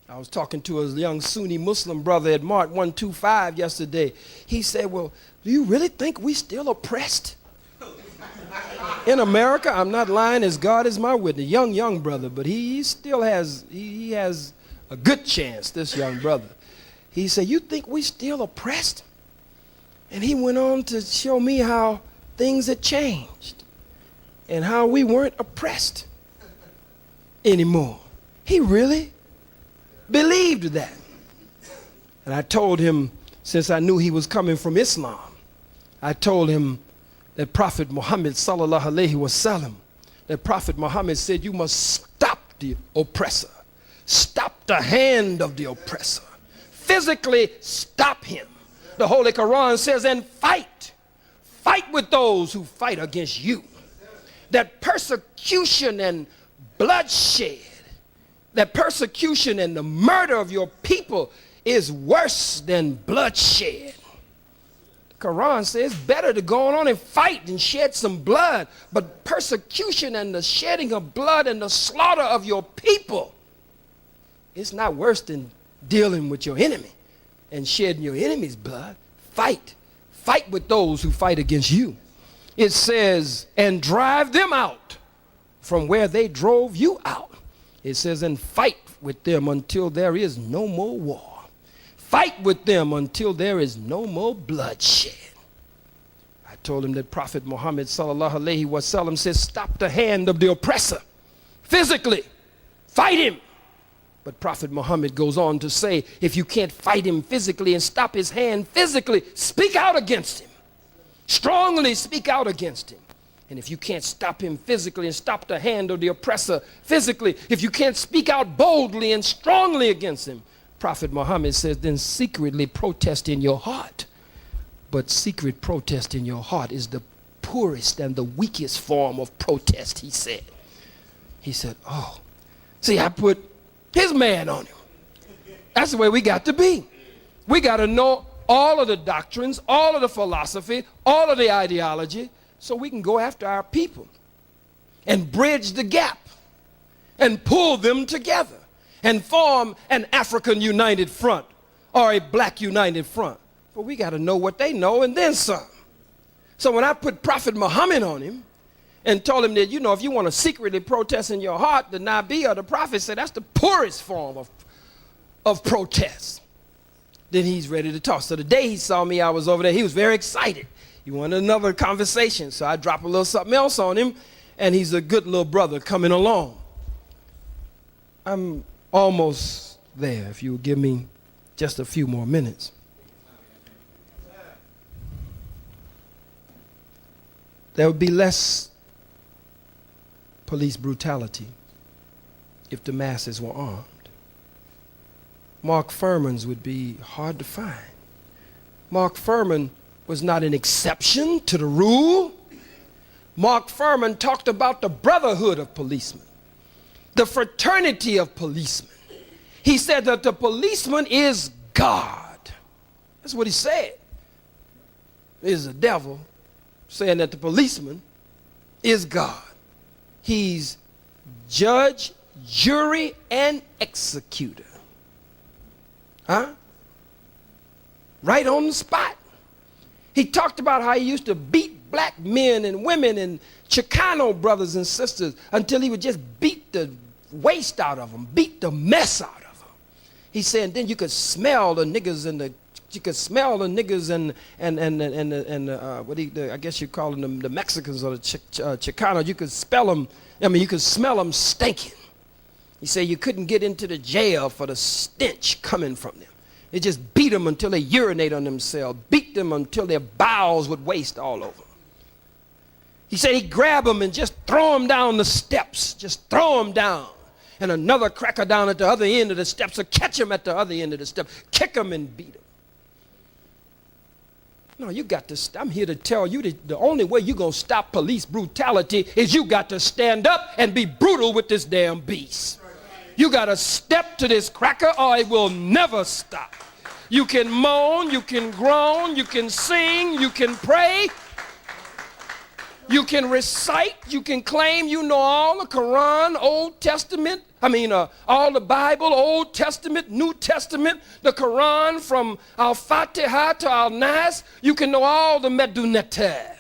[SPEAKER 1] I was talking to a young Sunni Muslim brother at Mart 125 yesterday. He said, well, do you really think we still oppressed? In America, I'm not lying, as God is my witness. Young brother, but he still has, he has a good chance, this young brother. He said, you think we still oppressed? And he went on to show me how things had changed and how we weren't oppressed anymore. He really believed that. And I told him, since I knew he was coming from Islam, I told him that Prophet Muhammad sallallahu alaihi wasallam, that Prophet Muhammad said, you must stop the oppressor. Stop the hand of the oppressor. Physically stop him. The Holy Quran says, and fight. Fight with those who fight against you. That persecution and bloodshed, that persecution and the murder of your people is worse than bloodshed. Quran says better to go on and fight and shed some blood, but persecution and the shedding of blood and the slaughter of your people, it's not worse than dealing with your enemy and shedding your enemy's blood. Fight with those who fight against you. It says, and drive them out from where they drove you out. It says, and fight with them until there is no more war. Fight with them until there is no more bloodshed. I told him that Prophet Muhammad sallallahu alaihi wasallam says, stop the hand of the oppressor. Physically, fight him. But Prophet Muhammad goes on to say, if you can't fight him physically and stop his hand physically, speak out against him. Strongly speak out against him. And if you can't stop him physically and stop the hand of the oppressor physically, if you can't speak out boldly and strongly against him, Prophet Muhammad says, then secretly protest in your heart. But secret protest in your heart is the poorest and the weakest form of protest, he said. He said, oh, see, I put his man on him. That's the way we got to be. We got to know all of the doctrines, all of the philosophy, all of the ideology, so we can go after our people and bridge the gap and pull them together and form an African united front or a black united front. But we got to know what they know and then some. So when I put Prophet Muhammad on him and told him that, you know, if you want to secretly protest in your heart, the Nabi or the Prophet said that's the poorest form of protest. Then he's ready to talk. So the day he saw me, I was over there. He was very excited. He wanted another conversation. So I dropped a little something else on him, and he's a good little brother coming along. I'm almost there, if you would give me just a few more minutes. There would be less police brutality if the masses were armed. Mark Furman's would be hard to find. Mark Furman was not an exception to the rule. Mark Furman talked about the brotherhood of policemen, the fraternity of policemen. He said that the policeman is God. That's what he said. There's the devil saying that the policeman is God. He's judge, jury, and executor. Huh? Right on the spot. He talked about how he used to beat black men and women and Chicano brothers and sisters until he would just beat the waste out of them, beat the mess out of them. He said, then you could smell the niggas and the You could smell the niggas I guess you call them the Mexicans or the Chicanos. You could spell them. I mean, you could smell them stinking. He said you couldn't get into the jail for the stench coming from them. They just beat them until they urinate on themselves, beat them until their bowels would waste all over. He said he'd grab them and just throw them down the steps, just throw them down. And another cracker down at the other end of the steps would catch them at the other end of the steps, kick them and beat them. No, you got to, I'm here to tell you that the only way you're going to stop police brutality is you got to stand up and be brutal with this damn beast. You got to step to this cracker or it will never stop. You can moan, you can groan, you can sing, you can pray, you can recite, you can claim you know all the Quran, Old Testament, all the Bible, Old Testament, New Testament, the Quran from Al-Fatiha to Al-Nas. You can know all the Medunete.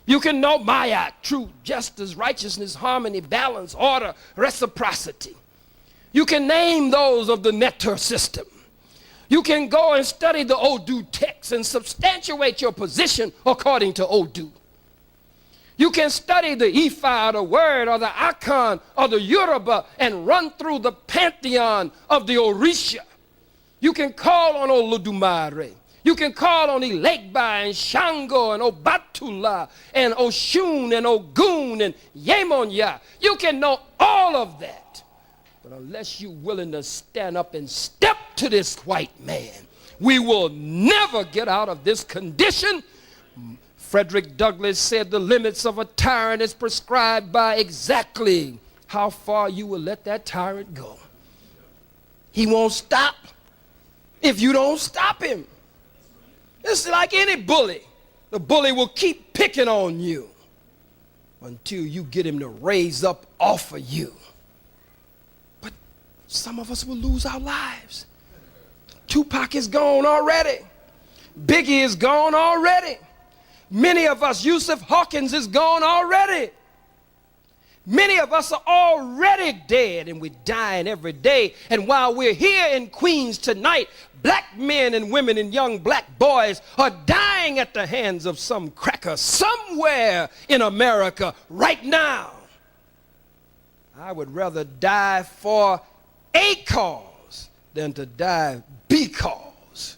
[SPEAKER 1] You can know Maya, truth, justice, righteousness, harmony, balance, order, reciprocity. You can name those of the Netter system. You can go and study the Odu text and substantiate your position according to Odu. You can study the Ifa or the Word or the Akan or the Yoruba and run through the pantheon of the Orisha. You can call on Olodumare. You can call on Ilegba and Shango and Obatula and Oshun and Ogun and Yemonya. You can know all of that. But unless you're willing to stand up and step to this white man, we will never get out of this condition. Frederick Douglass said the limits of a tyrant is prescribed by exactly how far you will let that tyrant go. He won't stop if you don't stop him. It's like any bully. The bully will keep picking on you until you get him to raise up off of you. But some of us will lose our lives. Tupac is gone already. Biggie is gone already. Many of us, Yusuf Hawkins is gone already. Many of us are already dead and we're dying every day. And while we're here in Queens tonight, black men and women and young black boys are dying at the hands of some cracker somewhere in America right now. I would rather die for a cause than to die because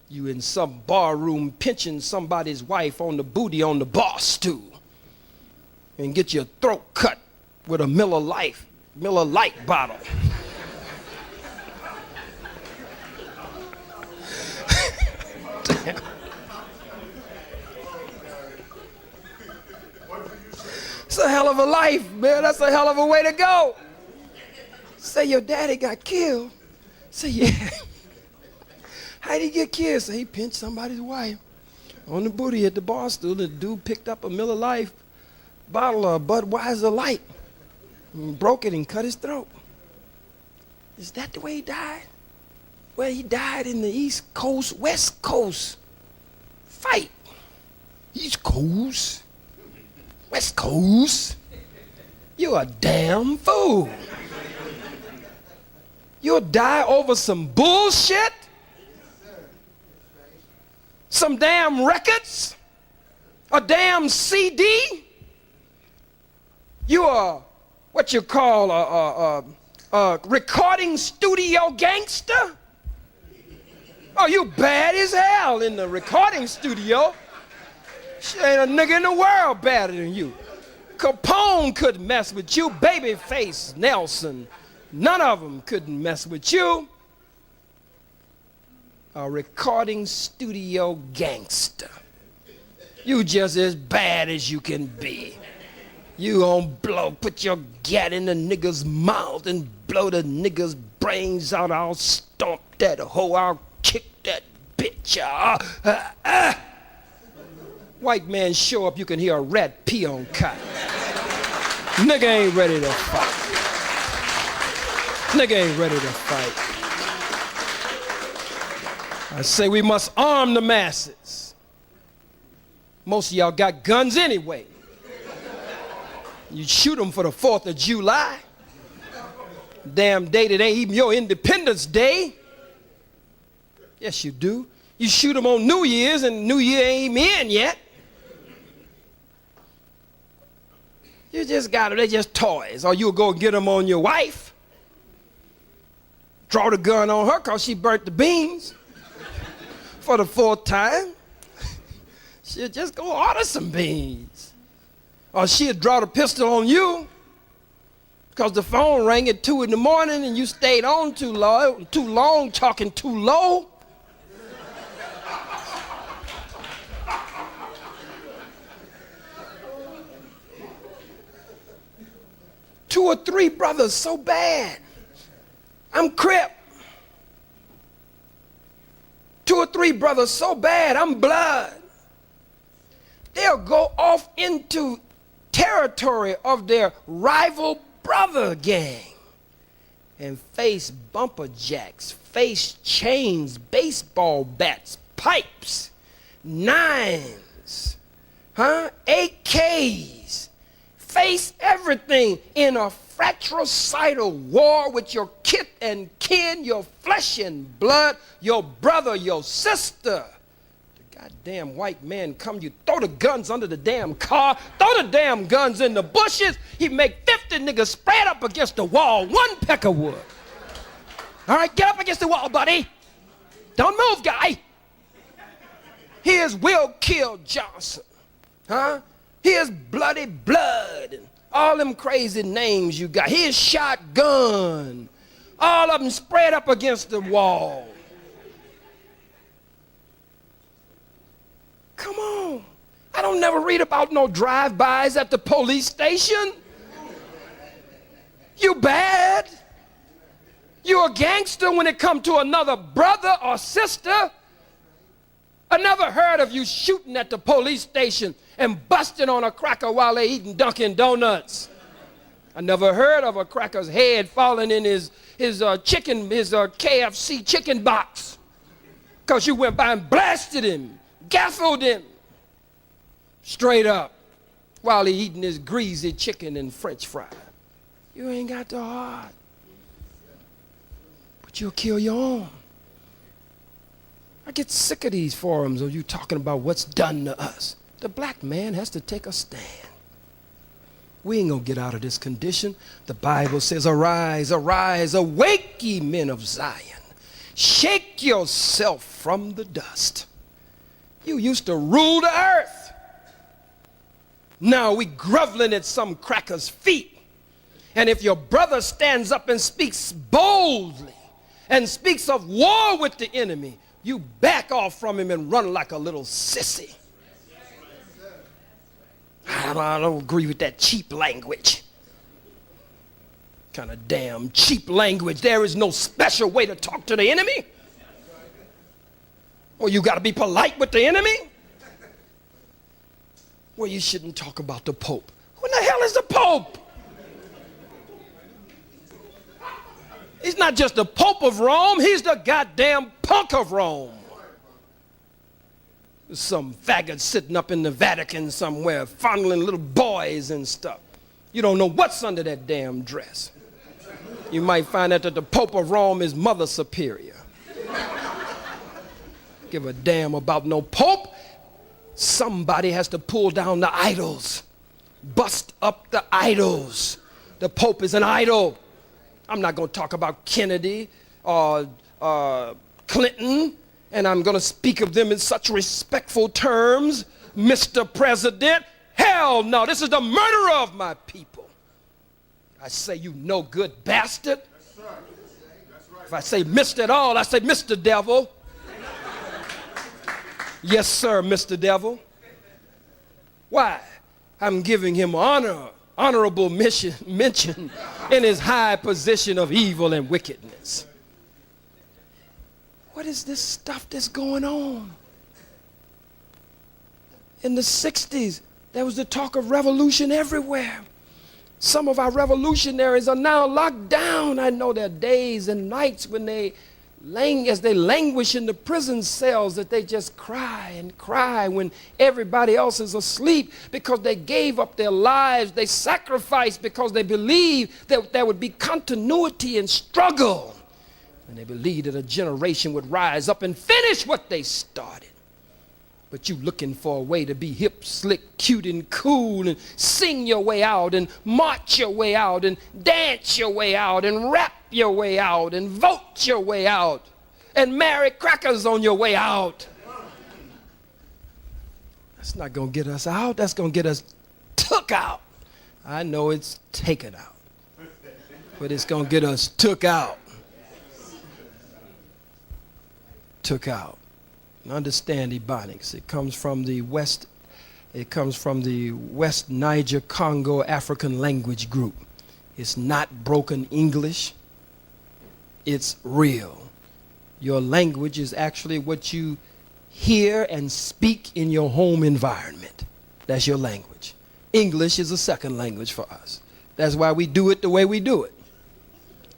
[SPEAKER 1] you in some bar room pinching somebody's wife on the booty on the bar stool and get your throat cut with a Miller Lite bottle. It's a hell of a life, man. That's a hell of a way to go. Say your daddy got killed. Say, yeah. How'd he get killed? So he pinched somebody's wife on the booty at the bar stool. The dude picked up a Miller Lite bottle of Budweiser Light and broke it and cut his throat. Is that the way he died? Well, he died in the East Coast, West Coast fight. East Coast, West Coast. You're a damn fool. You'll die over some bullshit? Some damn records? A damn CD? You are what you call a recording studio gangster? Oh, you bad as hell in the recording studio. Shit, ain't a nigga in the world badder than you. Capone couldn't mess with you. Babyface, Nelson, none of them couldn't mess with you. A recording studio gangster. You just as bad as you can be. You gonna put your gat in the nigga's mouth and blow the nigga's brains out. I'll stomp that hoe. I'll kick that bitch. White man show up, you can hear a rat pee on cotton. Nigga ain't ready to fight. Nigga ain't ready to fight. I say we must arm the masses. Most of y'all got guns anyway. You shoot them for the 4th of July. Damn day that ain't even your Independence Day. Yes, you do. You shoot them on New Year's and New Year ain't in yet. You just got them, they're just toys. Or you'll go get them on your wife. Draw the gun on her because she burnt the beans for the 4th time. She'll just go order some beans. Or she'll draw the pistol on you because the phone rang at 2 in the morning and you stayed on too long, talking too low. Two or three brothers so bad. I'm Crip. 2 or 3 brothers so bad, I'm Blood. They'll go off into territory of their rival brother gang and face bumper jacks, face chains, baseball bats, pipes, 9s, AKs, face everything in a fratricidal war with your kith and kin, your flesh and blood, your brother, your sister. The goddamn white man come, you throw the guns under the damn car, throw the damn guns in the bushes, he make 50 niggas spread up against the wall, 1 peck of wood. All right, get up against the wall, buddy. Don't move, guy. Here's Will Kill Johnson. Here's Bloody Blood, and all them crazy names you got. Here's Shotgun. All of them spread up against the wall. Come on. I don't never read about no drive-bys at the police station. You bad. You a gangster when it come to another brother or sister. I never heard of you shooting at the police station and busting on a cracker while they eating Dunkin' Donuts. I never heard of a cracker's head falling in his KFC chicken box because you went by and blasted him, gaffled him straight up while he eating his greasy chicken and French fry. You ain't got the heart, but you'll kill your own. I get sick of these forums of you talking about what's done to us. The black man has to take a stand. We ain't gonna get out of this condition. The Bible says, arise, arise, awake ye men of Zion. Shake yourself from the dust. You used to rule the earth. Now we groveling at some cracker's feet. And if your brother stands up and speaks boldly and speaks of war with the enemy, you back off from him and run like a little sissy. I don't agree with that cheap language. Kind of damn cheap language. There is no special way to talk to the enemy. Well, you got to be polite with the enemy. Well, you shouldn't talk about the Pope. Who the hell is the Pope? He's not just the Pope of Rome, he's the goddamn punk of Rome. Some faggot sitting up in the Vatican somewhere, fondling little boys and stuff. You don't know what's under that damn dress. You might find out that the Pope of Rome is Mother Superior. Give a damn about no Pope. Somebody has to pull down the idols, bust up the idols. The Pope is an idol. I'm not going to talk about Kennedy or Clinton, and I'm going to speak of them in such respectful terms. Mr. President, hell no, this is the murderer of my people. I say, you no good bastard. That's right. That's right. If I say Mr. at all, I say Mr. Devil. Yes, sir, Mr. Devil. Why? I'm giving him honorable mention in his high position of evil and wickedness. What is this stuff that's going on? In the 60s, there was the talk of revolution everywhere. Some of our revolutionaries are now locked down. I know there are days and nights when as they languish in the prison cells, that they just cry and cry when everybody else is asleep because they gave up their lives. They sacrificed because they believed that there would be continuity and struggle. And they believed that a generation would rise up and finish what they started. But you looking for a way to be hip, slick, cute, and cool, and sing your way out, and march your way out, and dance your way out, and rap your way out, and vote your way out, and marry crackers on your way out. That's not going to get us out. That's going to get us took out. I know it's taken out, but it's going to get us took out. Took out. Understand Ebonics. It comes from the West Niger Congo African language group. It's not broken English. It's real. Your language is actually what you hear and speak in your home environment. That's your language. English is a second language for us. That's why we do it the way we do it.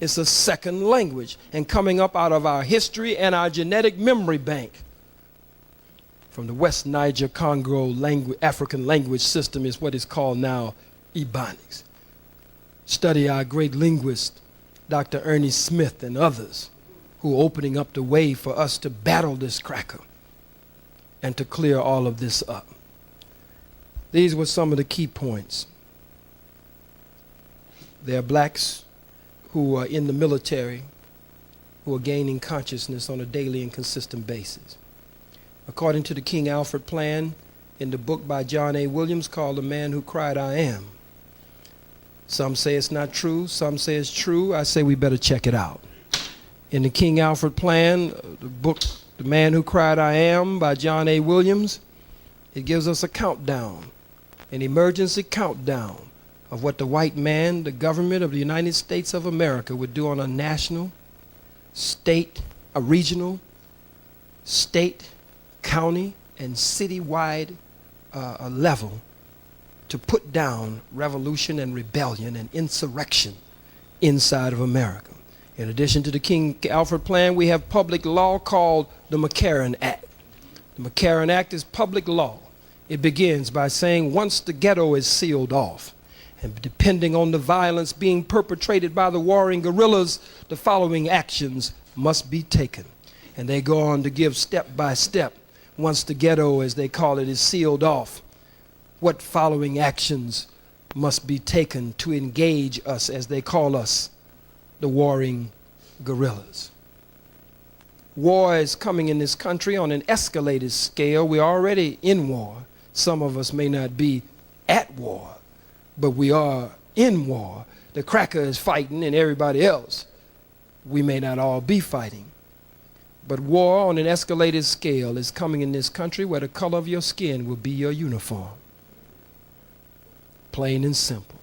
[SPEAKER 1] It's a second language, and coming up out of our history and our genetic memory bank from the West Niger Congo African language system is what is called now Ebonics. Study our great linguist, Dr. Ernie Smith, and others who are opening up the way for us to battle this cracker and to clear all of this up. These were some of the key points. There are blacks who are in the military who are gaining consciousness on a daily and consistent basis. According to the King Alfred Plan, in the book by John A. Williams called The Man Who Cried, I Am. Some say it's not true, some say it's true. I say we better check it out. In the King Alfred Plan, the book The Man Who Cried, I Am by John A. Williams, it gives us a countdown, an emergency countdown of what the white man, the government of the United States of America, would do on a national, state, a regional, state, county, and citywide level to put down revolution and rebellion and insurrection inside of America. In addition to the King Alfred Plan, we have public law called the McCarran Act. The McCarran Act is public law. It begins by saying once the ghetto is sealed off, and depending on the violence being perpetrated by the warring guerrillas, the following actions must be taken. And they go on to give step by step, once the ghetto, as they call it, is sealed off, what following actions must be taken to engage us, as they call us, the warring guerrillas. War is coming in this country on an escalated scale. We're already in war. Some of us may not be at war, but we are in war. The cracker is fighting and everybody else, we may not all be fighting. But war on an escalated scale is coming in this country where the color of your skin will be your uniform. Plain and simple.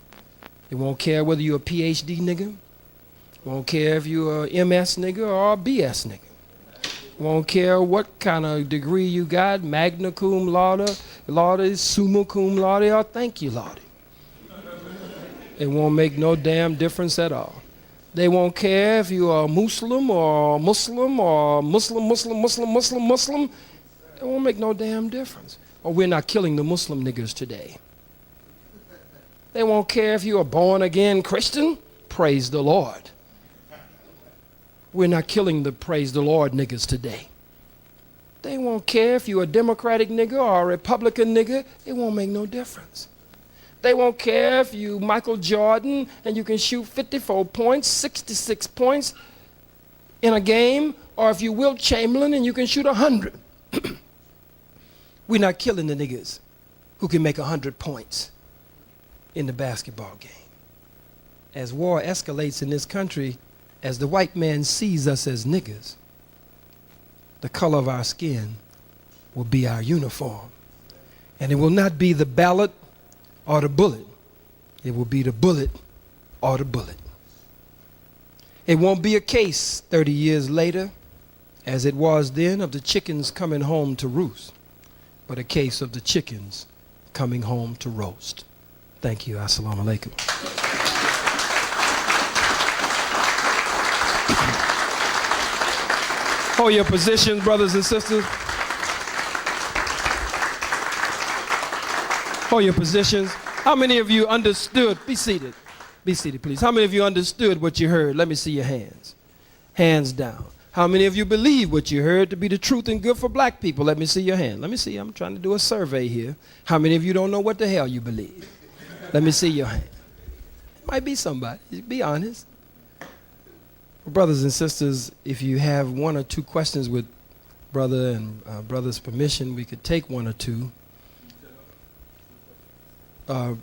[SPEAKER 1] It won't care whether you're a PhD nigga. It won't care if you're a MS nigga or a BS nigga. It won't care what kind of degree you got, magna cum laude, summa cum laude, or thank you laude. It won't make no damn difference at all. They won't care if you are Muslim or Muslim or Muslim. It won't make no damn difference. Or we're not killing the Muslim niggas today. They won't care if you are born again Christian. Praise the Lord. We're not killing the praise the Lord niggas today. They won't care if you're a Democratic nigga or a Republican nigga. It won't make no difference. They won't care if you Michael Jordan and you can shoot 54 points, 66 points in a game, or if you Wilt Chamberlain and you can shoot 100. We're not killing the niggas who can make 100 points in the basketball game. As war escalates in this country, as the white man sees us as niggas, the color of our skin will be our uniform. And it will not be the ballot or the bullet. It will be the bullet or the bullet. It won't be a case 30 years later, as it was then, of the chickens coming home to roost, but a case of the chickens coming home to roast. Thank you. Assalamu alaikum. Hold your positions, brothers and sisters. Hold your positions. How many of you understood? Be seated. Be seated, please. How many of you understood what you heard? Let me see your hands. Hands down. How many of you believe what you heard to be the truth and good for black people? Let me see your hand. Let me see. I'm trying to do a survey here. How many of you don't know what the hell you believe? Let me see your hand. Might be somebody. Be honest. Brothers and sisters, if you have one or two questions with brother and brother's permission, we could take one or two. Our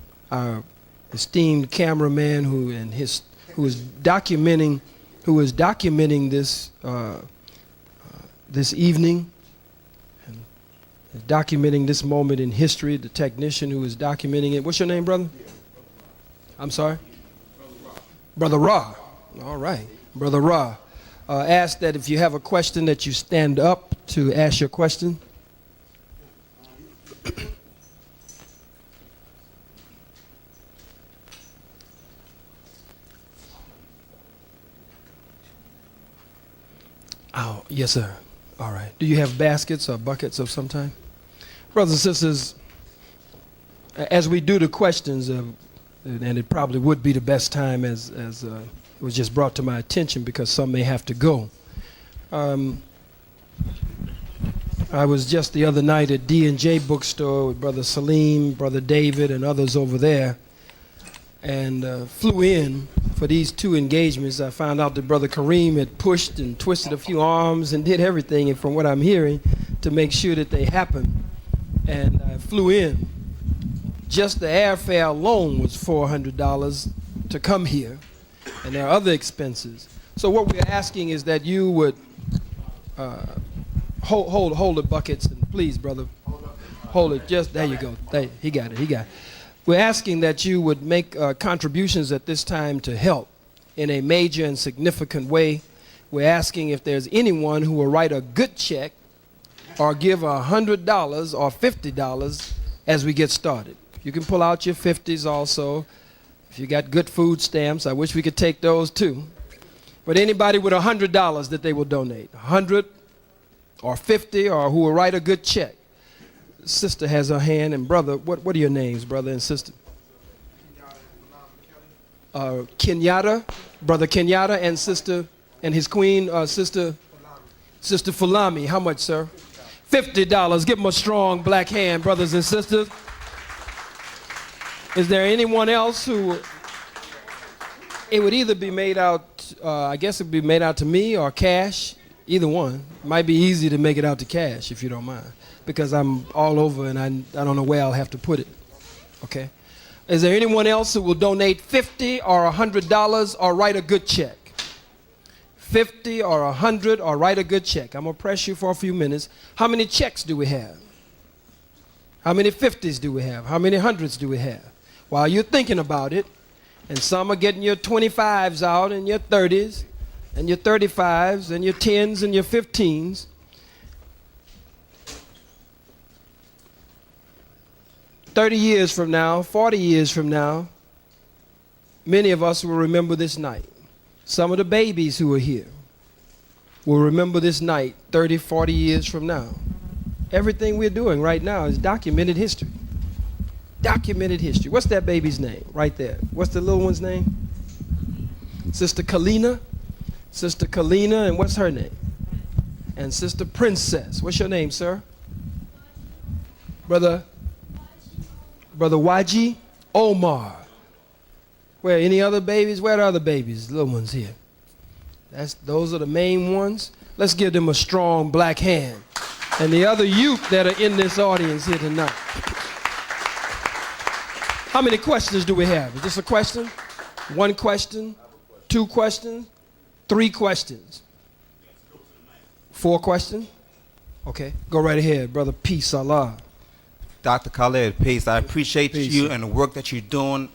[SPEAKER 1] esteemed cameraman who is documenting this this evening and is documenting this moment in history, the technician who is documenting it. What's your name, brother? I'm sorry? Brother Ra. All right. Brother Ra. Ask that if you have a question that you stand up to ask your question. Oh, yes, sir. All right. Do you have baskets or buckets of some kind? Brothers and sisters, as we do the questions, and it probably would be the best time as it was just brought to my attention because some may have to go. I was just the other night at D&J bookstore with Brother Salim, Brother David, and others over there, and flew in for these two engagements. I found out that Brother Kareem had pushed and twisted a few arms and did everything, and from what I'm hearing, to make sure that they happened. And I flew in. Just the airfare alone was $400 to come here, and there are other expenses. So what we're asking is that you would hold the buckets, and please, brother, hold it. Just there you go. He got it. We're asking that you would make contributions at this time to help in a major and significant way. We're asking if there's anyone who will write a good check or give $100 or $50 as we get started. You can pull out your 50s also. If you got good food stamps, I wish we could take those too. But anybody with $100 that they will donate, 100 or 50, or who will write a good check. Sister has her hand, and brother, what are your names, brother and sister? Kenyatta, brother Kenyatta, and sister, and his queen, sister Fulami. How much, sir? $50. Give them a strong black hand, brothers and sisters. Is there anyone else who, it would either be made out, I guess it would be made out to me or cash, either one. It might be easy to make it out to cash if you don't mind, because I'm all over and I don't know where I'll have to put it. Okay? Is there anyone else who will donate $50 or $100 or write a good check? 50 or 100 or write a good check. I'm going to press you for a few minutes. How many checks do we have? How many 50s do we have? How many hundreds do we have? While you're thinking about it, and some are getting your 25s out and your 30s and your 35s and your 10s and your 15s. "30 years from now, 40 years from now, many of us will remember this night. Some of the babies who are here will remember this night 30, 40 years from now. Everything we're doing right now is documented history. Documented history. What's that baby's name right there? What's the little one's name? Sister Kalina. Sister Kalina, and what's her name? And Sister Princess. What's your name, sir? Brother Waji Omar. Where, any other babies? Where are the other babies? Little ones here. Those are the main ones. Let's give them a strong black hand. And the other youth that are in this audience here tonight. How many questions do we have? Is this a question? One question? Two questions? Three questions? Four questions? Okay, go right ahead, brother. Peace, Allah.
[SPEAKER 2] Dr. Khalid, peace. I appreciate
[SPEAKER 1] Peace.
[SPEAKER 2] you and the work that you're doing.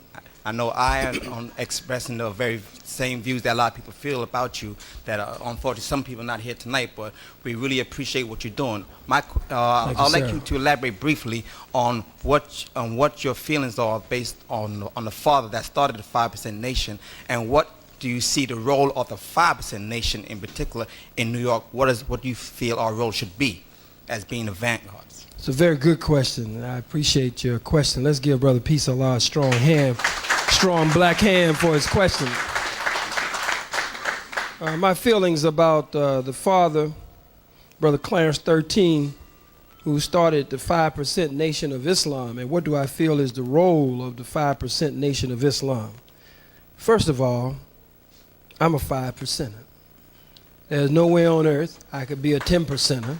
[SPEAKER 2] I know I am expressing the very same views that a lot of people feel about you, that unfortunately some people are not here tonight, but we really appreciate what you're doing. I'd like you to elaborate briefly on what your feelings are based on the father that started the 5% Nation, and what do you see the role of the 5% Nation in particular in New York? What do you feel our role should be as being the vanguards?
[SPEAKER 1] It's a very good question. I appreciate your question. Let's give Brother Peace Allah a strong hand, strong black hand for his question. My feelings about the father, Brother Clarence 13, who started the 5% Nation of Islam, and what do I feel is the role of the 5% Nation of Islam. First of all, I'm a 5%er. There's no way on earth I could be a 10%er.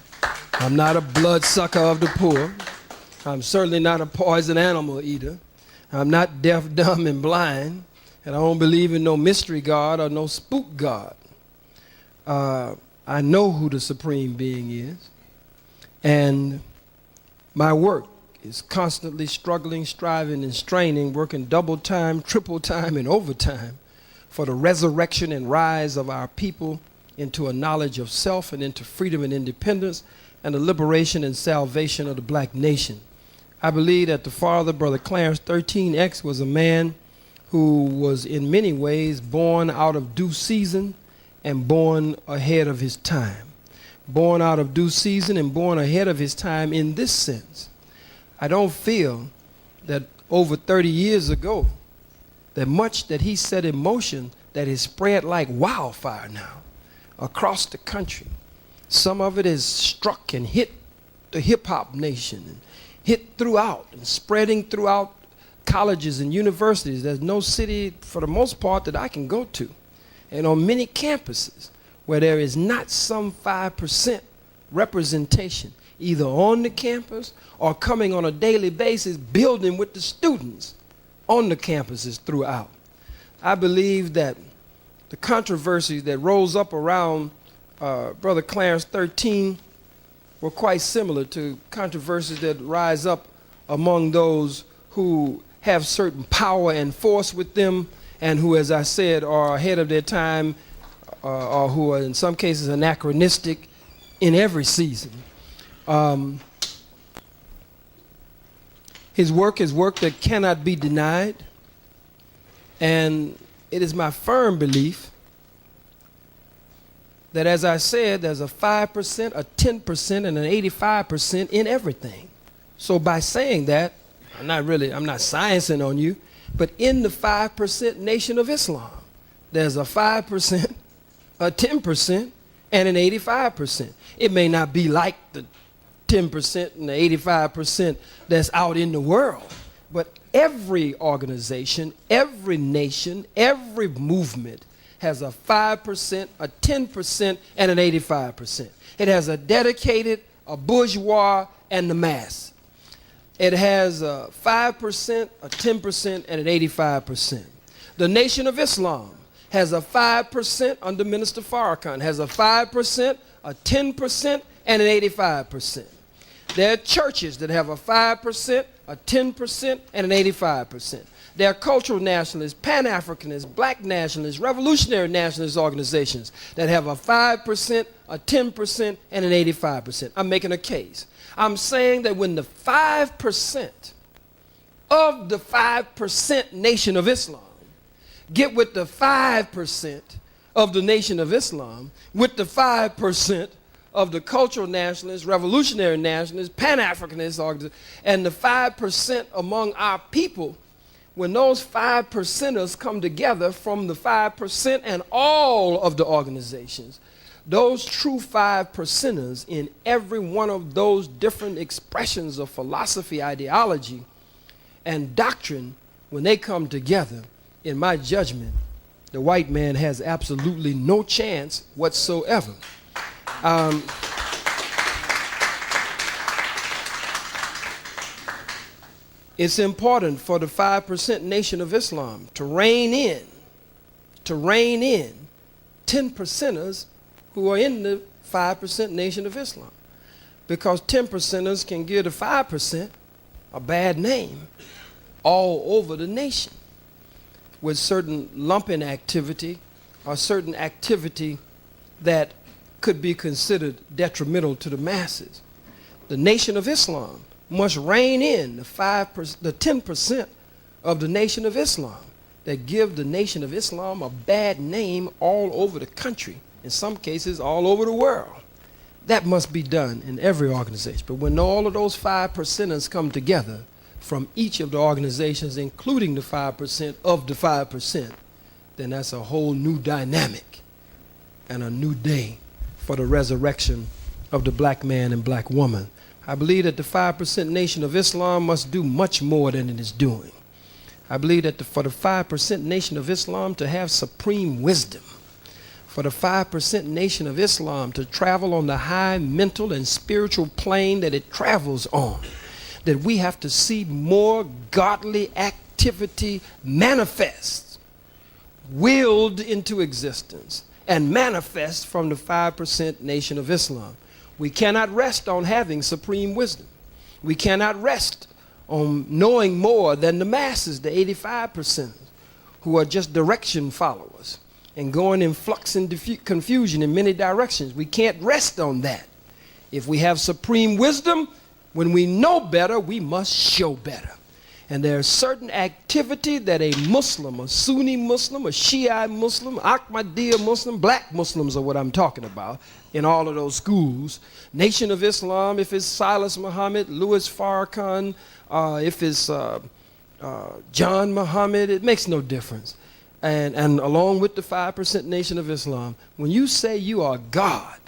[SPEAKER 1] I'm not a bloodsucker of the poor. I'm certainly not a poison animal eater. I'm not deaf, dumb, and blind. And I don't believe in no mystery God or no spook God. I know who the supreme being is. And my work is constantly struggling, striving, and straining, working double time, triple time, and overtime for the resurrection and rise of our people into a knowledge of self and into freedom and independence and the liberation and salvation of the black nation. I believe that the father, Brother Clarence 13X, was a man who was in many ways born out of due season and born ahead of his time. Born out of due season and born ahead of his time in this sense. I don't feel that over 30 years ago, that much that he set in motion that is spread like wildfire now across the country. Some of it has struck and hit the hip-hop nation and hit throughout and spreading throughout colleges and universities. There's no city, for the most part, that I can go to. And on many campuses where there is not some 5% representation, either on the campus or coming on a daily basis, building with the students on the campuses throughout. I believe that the controversies that rose up around Brother Clarence 13 were quite similar to controversies that rise up among those who have certain power and force with them and who, as I said, are ahead of their time or who are in some cases anachronistic in every season. His work is work that cannot be denied, and it is my firm belief that, as I said, there's a 5%, a 10%, and an 85% in everything. So by saying that, I'm not sciencing on you, but in the 5% Nation of Islam, there's a 5%, a 10%, and an 85%. It may not be like the 10% and the 85% that's out in the world, but every organization, every nation, every movement has a 5%, a 10%, and an 85%. It has a dedicated, a bourgeois, and the mass. It has a 5%, a 10%, and an 85%. The Nation of Islam has a 5% under Minister Farrakhan, has a 5%, a 10%, and an 85%. There are churches that have a 5%, a 10%, and an 85%. There are cultural nationalists, Pan-Africanists, black nationalists, revolutionary nationalist organizations that have a 5%, a 10%, and an 85%. I'm making a case. I'm saying that when the 5% of the 5% Nation of Islam get with the 5% of the Nation of Islam, with the 5% of the cultural nationalists, revolutionary nationalists, Pan-Africanists, and the 5% among our people, when those 5%ers come together from the 5% and all of the organizations, those true 5%ers in every one of those different expressions of philosophy, ideology, and doctrine, when they come together, in my judgment, the white man has absolutely no chance whatsoever. It's important for the 5% Nation of Islam to rein in 10%ers who are in the 5% Nation of Islam. Because 10%ers can give the 5% a bad name all over the nation with certain lumping activity or certain activity that could be considered detrimental to the masses. The Nation of Islam must rein in the 10% of the Nation of Islam that give the Nation of Islam a bad name all over the country, in some cases all over the world. That must be done in every organization. But when all of those 5%ers come together from each of the organizations, including the 5% of the 5%, then that's a whole new dynamic. and a new day for the resurrection of the black man and black woman. I believe that the 5% Nation of Islam must do much more than it is doing. I believe that for the 5% Nation of Islam to have supreme wisdom, for the 5% Nation of Islam to travel on the high mental and spiritual plane that it travels on, that we have to see more godly activity manifest, willed into existence, and manifest from the 5% Nation of Islam. We cannot rest on having supreme wisdom. We cannot rest on knowing more than the masses, the 85%, who are just direction followers and going in flux and confusion in many directions. We can't rest on that. If we have supreme wisdom, when we know better, we must show better. And there's certain activity that a Muslim, a Sunni Muslim, a Shiite Muslim, Ahmadiyya Muslim, black Muslims are what I'm talking about in all of those schools. Nation of Islam, if it's Silas Muhammad, Louis Farrakhan, if it's John Muhammad, it makes no difference. And along with the 5% Nation of Islam, when you say you are God,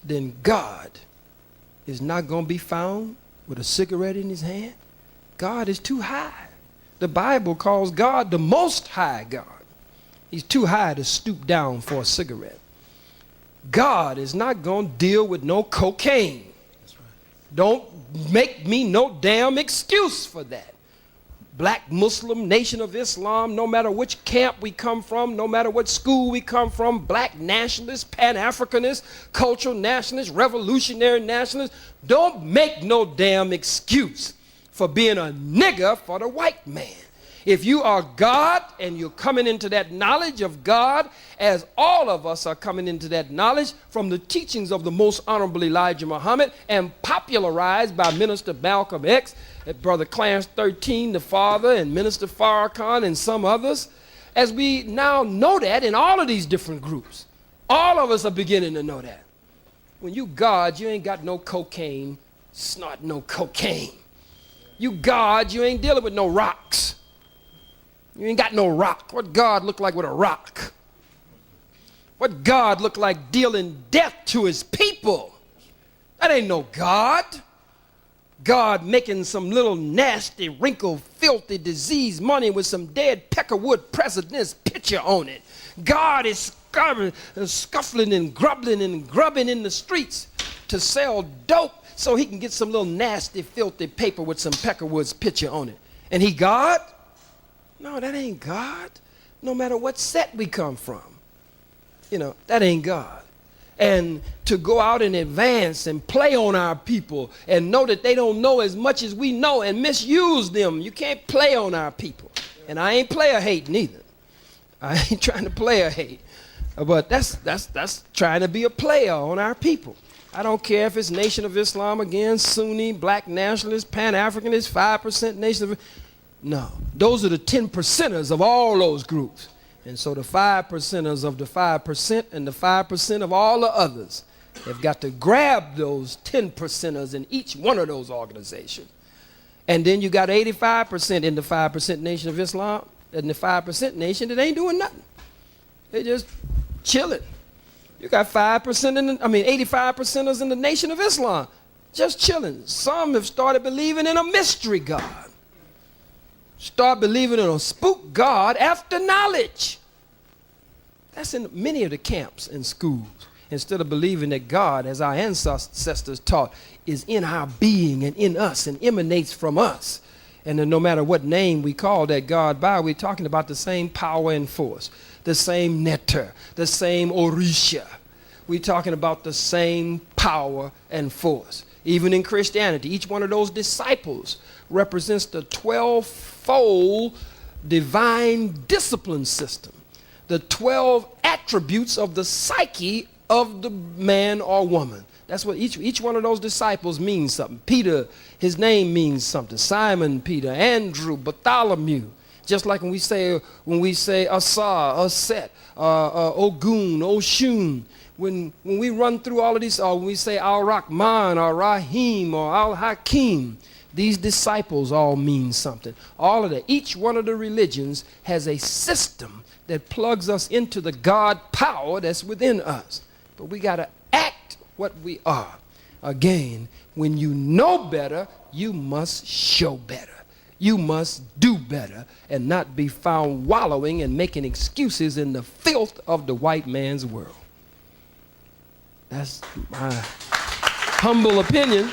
[SPEAKER 1] then God is not going to be found with a cigarette in his hand. God is too high. The Bible calls God the Most High God. He's too high to stoop down for a cigarette. God is not going to deal with no cocaine. That's right. Don't make me no damn excuse for that. Black Muslim, Nation of Islam, no matter which camp we come from, no matter what school we come from, black nationalists, Pan-Africanists, cultural nationalists, revolutionary nationalists, don't make no damn excuse for being a nigger for the white man. If you are God and you're coming into that knowledge of God, as all of us are coming into that knowledge from the teachings of the most honorable Elijah Muhammad and popularized by Minister Malcolm X, Brother Clarence 13, the father, and Minister Farrakhan and some others, as we now know that in all of these different groups, all of us are beginning to know that. When you God, you ain't got no cocaine, snort no cocaine. You God, you ain't dealing with no rocks. You ain't got no rock. What God look like with a rock? What God look like dealing death to his people? That ain't no God. God making some little nasty, wrinkled, filthy, diseased money with some dead Peckerwood president's picture on it. God is scuffling and grubbing in the streets to sell dope so he can get some little nasty, filthy paper with some Peckerwood's picture on it. And he God? No, that ain't God. No matter what set we come from. You know, that ain't God. And to go out and advance and play on our people and know that they don't know as much as we know and misuse them. You can't play on our people. And I ain't player hate neither. I ain't trying to player hate. But that's trying to be a player on our people. I don't care if it's Nation of Islam again, Sunni, black nationalists, Pan-Africanists, 5% Nation of... No, those are the 10%ers of all those groups. And so the 5%ers of the 5% and the 5% of all the others have got to grab those 10%ers in each one of those organizations. And then you got 85% in the 5% Nation of Islam and the 5% Nation that ain't doing nothing. They just chilling. You got 85%ers in the Nation of Islam just chilling. Some have started believing in a mystery God. Start believing in a spook God after knowledge. That's in many of the camps and schools. Instead of believing that God, as our ancestors taught, is in our being and in us and emanates from us. And then no matter what name we call that God by, we're talking about the same power and force, the same netter, the same orisha. We're talking about the same power and force. Even in Christianity, each one of those disciples represents the 12-fold divine discipline system, the 12 attributes of the psyche of the man or woman. That's what each one of those disciples means something. Peter, his name means something. Simon Peter, Andrew, Bartholomew. Just like when we say Asa, Aset, Ogun, Oshun. When we run through all of these, or when we say Al-Rahman, or Rahim, or Al-Hakim, these disciples all mean something. All of that. Each one of the religions has a system that plugs us into the God power that's within us. But we got to act what we are. Again, when you know better, you must show better. You must do better and not be found wallowing and making excuses in the filth of the white man's world. That's my humble opinion.